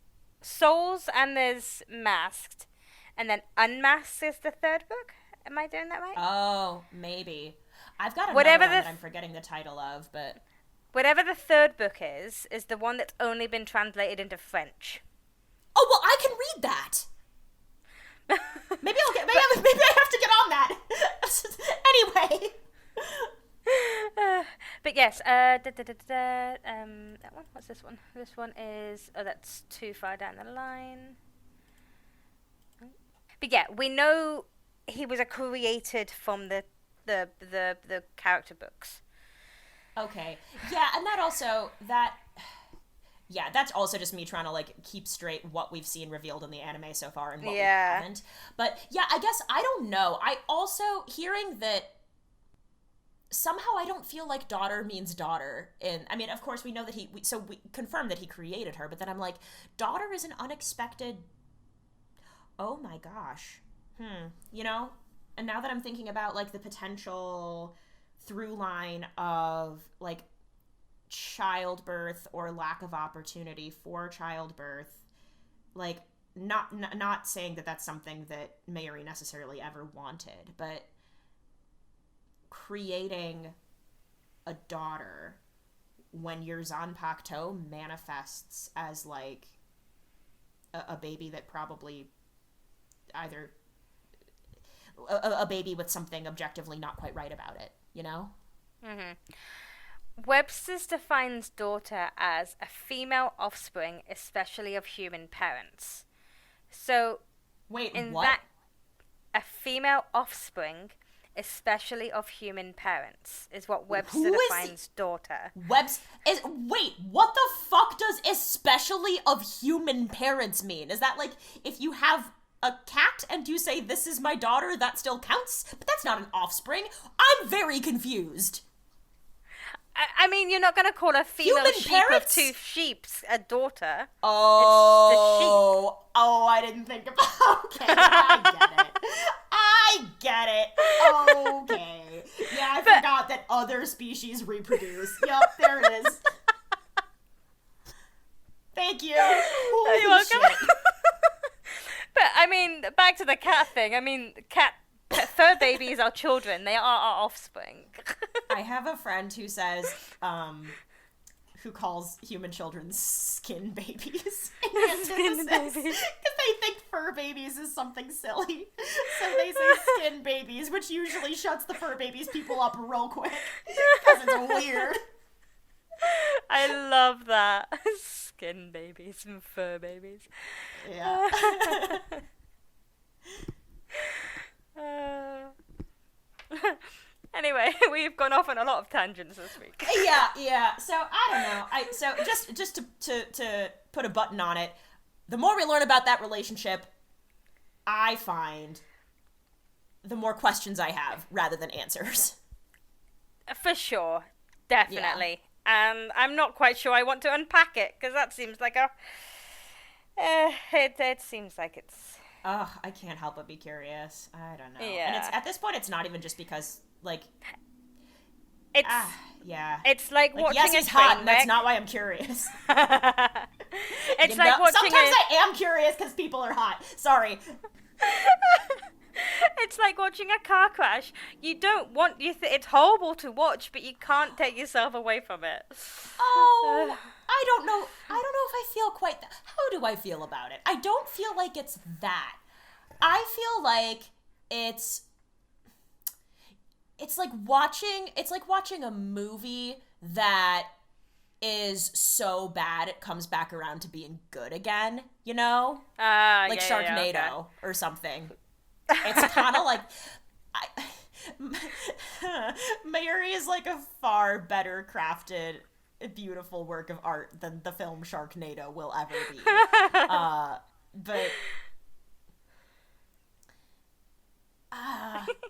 Souls and there's Masked. And then Unmasked is the third book. Am I doing that right? Oh, maybe. I've got another one that I'm forgetting the title of, but... Whatever the third book is the one that's only been translated into French. Oh, well, I can read that. Maybe I have to get on that. Anyway. But yes, that one. What's this one? This one is that's too far down the line. But yeah, we know he was created from the character books. Okay. Yeah, and that's also just me trying to like keep straight what we've seen revealed in the anime so far and what we haven't. But yeah, I guess I don't know. I also hearing that somehow I don't feel like daughter means daughter. And I mean, of course we know that we confirmed that he created her, but then I'm like, daughter is an unexpected. Oh my gosh. And now that I'm thinking about like the potential through line of like childbirth or lack of opportunity for childbirth, like not saying that that's something that Mayuri necessarily ever wanted, but creating a daughter when your Zanpakuto manifests as like a baby that probably either a baby with something objectively not quite right about it, Webster's defines daughter as a female offspring, especially of human parents. So, wait, in what? that, a female offspring, especially of human parents, is what Webster defines daughter. Wait, what the fuck does especially of human parents mean? Is that like if you have a cat and you say this is my daughter, that still counts? But that's not an offspring. I'm very confused. I mean, you're not going to call a female Human sheep parrots? of two sheeps a daughter. Oh, I didn't think about. Okay, I get it. Okay, yeah, I forgot that other species reproduce. Yup, there it is. Thank you. Holy You're welcome. shit. But I mean, back to the cat thing. I mean, fur babies are children. They are our offspring. I have a friend who says, who calls human children skin babies. Skin babies. Because they think fur babies is something silly. So they say skin babies, which usually shuts the fur babies people up real quick. Because it's weird. I love that. Skin babies and fur babies. Yeah. Anyway, we've gone off on a lot of tangents this week. Yeah. So I don't know. So just to put a button on it, the more we learn about that relationship, I find the more questions I have rather than answers. For sure, definitely. Yeah. And I'm not quite sure I want to unpack it because that seems like it seems like it's. Ugh, I can't help but be curious. I don't know. Yeah. And it's at this point, it's not even just because, like, it's yeah. It's like watching yes, he's a train hot. wreck. That's not why I'm curious. It's like watching. Sometimes I am curious because people are hot. Sorry. It's like watching a car crash. You don't want it's horrible to watch, but you can't take yourself away from it. Oh, I don't know. I don't know if I feel quite. How do I feel about it? I don't feel like it's that. I feel like it's like watching. It's like watching a movie that is so bad it comes back around to being good again. You know, like Sharknado okay. or something. It's kind of like Mayuri is like a far better crafted, beautiful work of art than the film Sharknado will ever be. But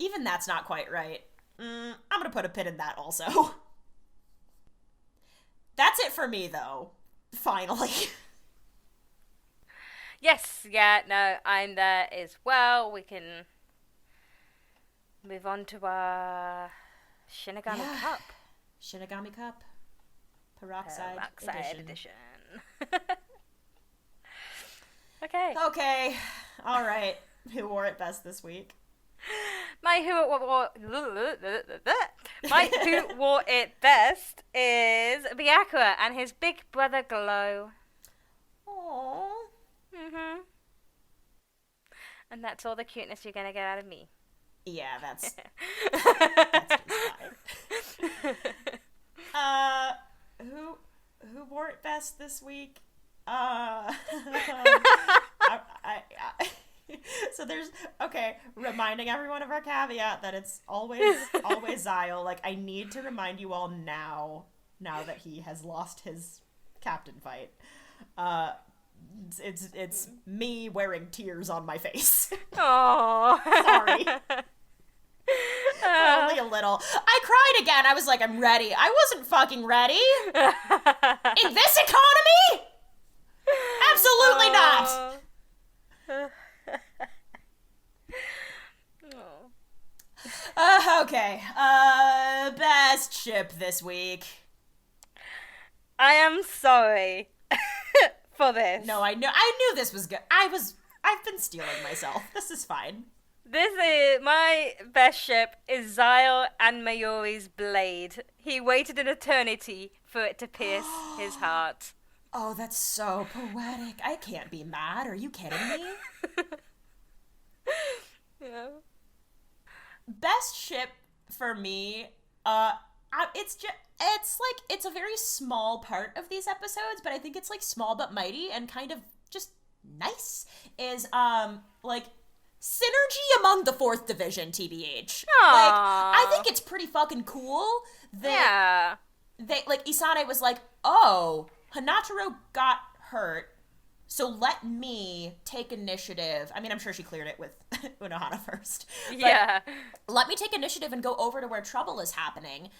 even that's not quite right. I'm gonna put a pin in that also. That's it for me, though. Finally. Yes, yeah, no, I'm there as well. We can move on to our Shinigami Cup. Shinigami Cup. Peroxide edition. Okay. Okay. All right. Who wore it best this week? My who wore it best is Byakuya and his big brother Glow. Aww. Mhm. And that's all the cuteness you're gonna get out of me. Yeah, that's just fine. Who wore it best this week? So there's reminding everyone of our caveat that it's always Zyle. Like, I need to remind you all now that he has lost his captain fight. It's me wearing tears on my face. Aww. Sorry. Only a little. I cried again. I was like, I'm ready. I wasn't fucking ready. In this economy? Absolutely not. Okay. Best ship this week. I am sorry for this. No, I knew this was good. I've been stealing myself. This is fine. This is my best ship is Zyle and Mayuri's blade. He waited an eternity for it to pierce his heart. Oh, that's so poetic. I can't be mad. Are you kidding me? Yeah. Best ship for me, it's a very small part of these episodes, but I think it's like small but mighty and kind of just nice, is like synergy among the 4th Division, TBH. Aww. Like, I think it's pretty fucking cool that they, like, Isane was like, oh, Hanataro got hurt, so let me take initiative. I mean, I'm sure she cleared it with Unohana first. But yeah. let me take initiative and go over to where trouble is happening.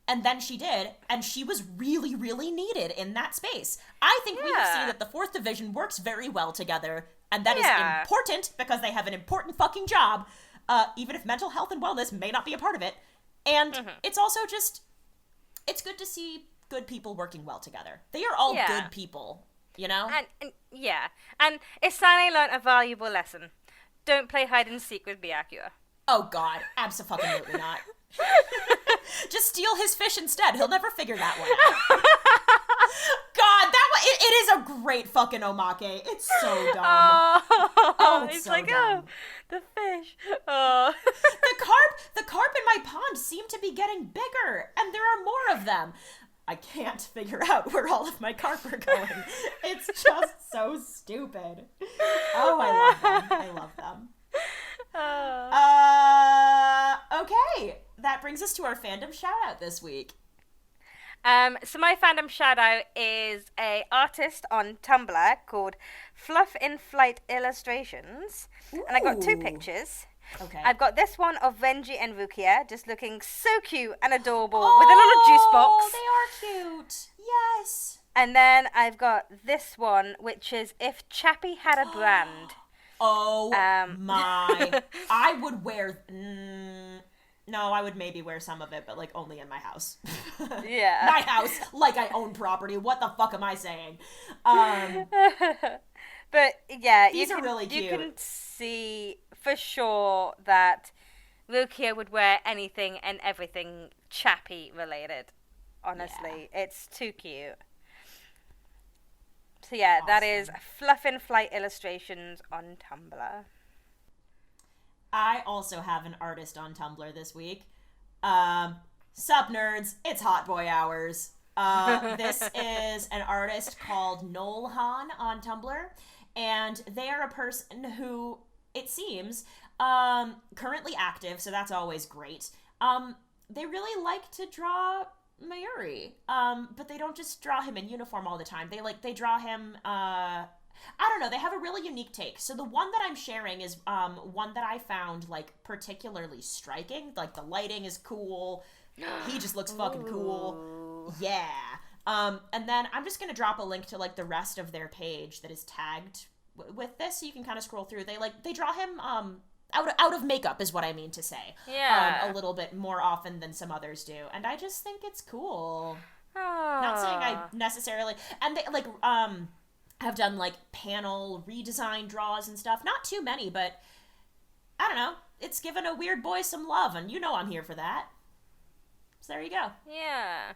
And then she did, and she was really, really needed in that space. I think we have seen that the 4th Division works very well together, and that is important because they have an important fucking job, even if mental health and wellness may not be a part of it. And it's also just, it's good to see good people working well together. They are all good people, you know? And Isane learned a valuable lesson. Don't play hide and seek with Byakuya. Oh god, abso-fucking-lutely not. Just steal his fish instead. He'll never figure that one out. God, that one, it is a great fucking omake. It's so dumb. It's so like, dumb. The fish. Oh. The carp in my pond seem to be getting bigger, and there are more of them. I can't figure out where all of my carp are going. It's just so stupid. Oh, I love them. Okay. That brings us to our fandom shout-out this week. So my fandom shout-out is a artist on Tumblr called Fluff in Flight Illustrations. Ooh. And I got 2 pictures. Okay. I've got this one of Renji and Rukia just looking so cute and adorable with a little juice box. Oh, they are cute. Yes. And then I've got this one, which is If Chappie Had a Brand. Oh my. I would wear... no, I would maybe wear some of it, but, like, only in my house. Yeah. My house, like I own property. What the fuck am I saying? But, yeah. These are really cute. You can see for sure that Rukia would wear anything and everything Chappie related. Honestly. Yeah. It's too cute. So, yeah, awesome. That is Fluff in Flight Illustrations on Tumblr. I also have an artist on Tumblr this week. Sup, nerds? It's Hot Boy Hours. This is an artist called Nolhan on Tumblr, and they are a person who, it seems, currently active, so that's always great. They really like to draw Mayuri, but they don't just draw him in uniform all the time. They draw him, I don't know, they have a really unique take. So the one that I'm sharing is one that I found, like, particularly striking. Like, the lighting is cool. He just looks fucking cool. Yeah. And then I'm just gonna drop a link to, like, the rest of their page that is tagged with this, so you can kind of scroll through. They draw him out of makeup is what I mean to say. Yeah. A little bit more often than some others do. And I just think it's cool. Not saying I necessarily... And they, like, have done, like, panel redesign draws and stuff. Not too many, but I don't know. It's given a weird boy some love, and you know I'm here for that. So there you go. Yeah.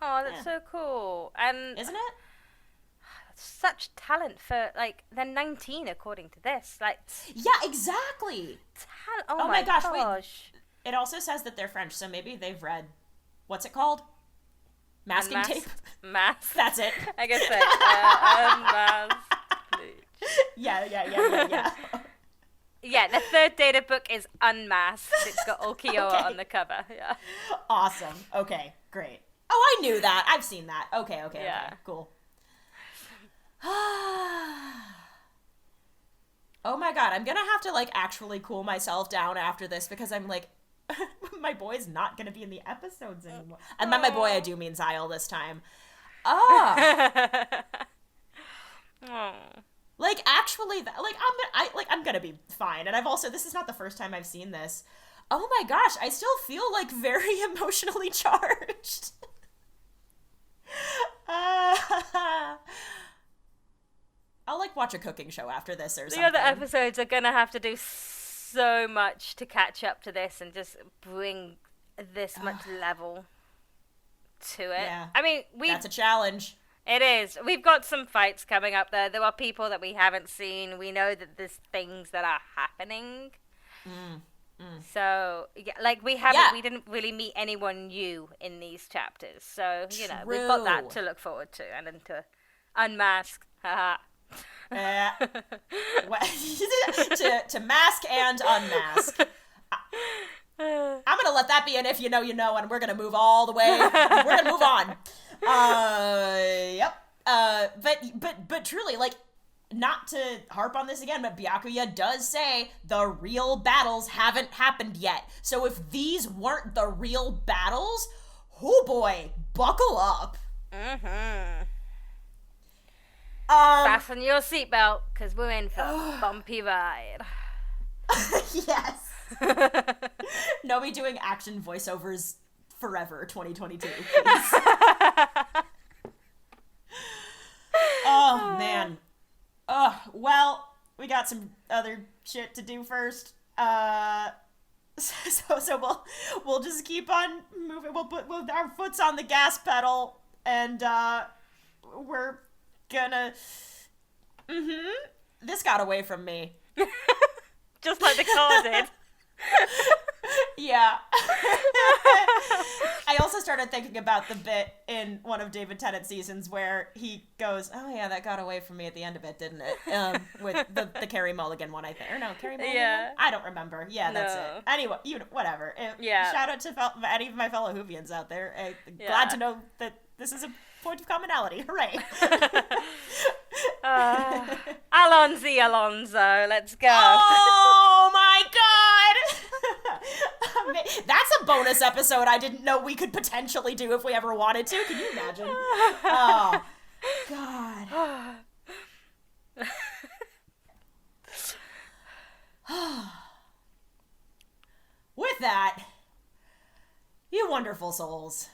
Oh, that's so cool. And isn't it? Such talent for, like, they're 19 according to this. Like, yeah, exactly. Oh my gosh. Wait. It also says that they're French, so maybe they've read, what's it called? Masking tape? Mask. That's it. I guess so. Yeah. Yeah, the third data book is Unmasked. It's got Ulquiorra on the cover. Yeah. Awesome. Okay, great. Oh, I knew that. I've seen that. Okay, cool. Oh my god, I'm gonna have to, like, actually cool myself down after this because I'm like, my boy's not gonna be in the episodes anymore. And by my boy, I do mean Zyle this time. Like, actually, I'm gonna be fine. And I've also, this is not the first time I've seen this. Oh my gosh, I still feel, like, very emotionally charged. I'll, like, watch a cooking show after this or something. The other episodes are gonna have to do so much to catch up to this and just bring this much level to it. Yeah. I mean, that's a challenge. It is. We've got some fights coming up there. There are people that we haven't seen. We know that there's things that are happening. So, yeah, like, we didn't really meet anyone new in these chapters. So, you know, we've got that to look forward to. And then to unmask. Haha. To mask and unmask. I'm gonna let that be an if you know, and we're gonna move all the way. We're gonna move on. Yep. But truly, like, not to harp on this again, but Byakuya does say the real battles haven't happened yet. So if these weren't the real battles, Oh boy, buckle up. Mm-hmm. Fasten your seatbelt, because we're in for a bumpy ride. Yes. Nomi doing action voiceovers forever, 2022, please. Oh, man. Well, we got some other shit to do first. So we'll just keep on moving. We'll put our foot's on the gas pedal, and we're gonna. This got away from me. Just like the car did. Yeah. I also started thinking about the bit in one of David Tennant's seasons where he goes, "Oh yeah, that got away from me at the end of it, didn't it?" With the Carey Mulligan one, I think. Or no, Carey Mulligan one? I don't remember. Yeah, that's it. Anyway, whatever. Shout out to any of my fellow Whovians out there. Glad to know that this is a point of commonality. Hooray. Alonso, let's go. Oh my god! That's a bonus episode I didn't know we could potentially do if we ever wanted to. Can you imagine? Oh, God. With that, you wonderful souls,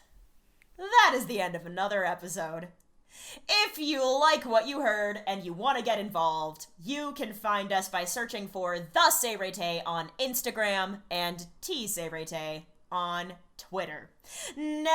that is the end of another episode. If you like what you heard and you want to get involved, you can find us by searching for The Seirete on Instagram and T Seirete on Twitter. Now,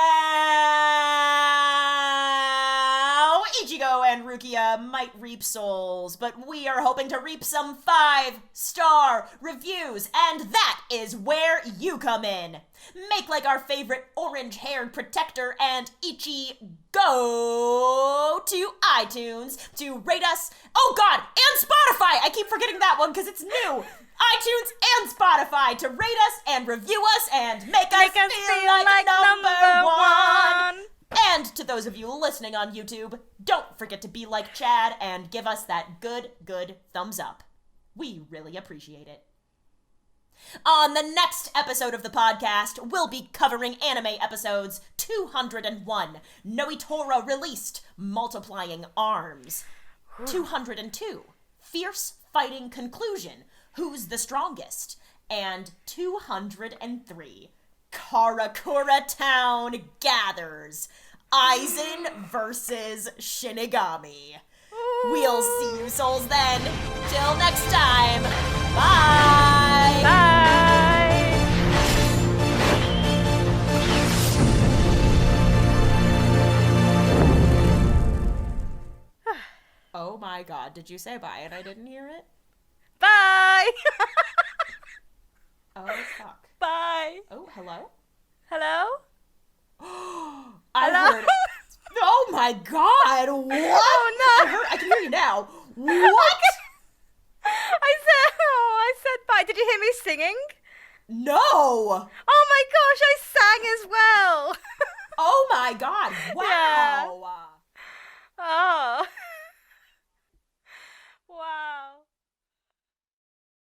Ichigo and Rukia might reap souls, but we are hoping to reap some 5-star reviews, and that is where you come in. Make like our favorite orange-haired protector and Ichi go to iTunes to rate us. Oh god, and Spotify! I keep forgetting that one because it's new. iTunes and Spotify to rate us and review us and make us feel like number one. And to those of you listening on YouTube, don't forget to be like Chad and give us that good thumbs up. We really appreciate it. On the next episode of the podcast, we'll be covering anime episodes 201, Nnoitra Released, Multiplying Arms, 202, Fierce Fighting Conclusion, Who's the Strongest, and 203, Karakura Town Gathers, Aizen versus Shinigami. We'll see you souls then. Till next time. Bye. Bye. Oh my god, did you say bye and I didn't hear it? Bye. Oh fuck. Bye. Oh, hello? Hello? I heard it. Oh my god, what? Oh no. I can hear you now. What? I said bye. Did you hear me singing? No. Oh my gosh, I sang as well. Oh my god, wow. Yeah.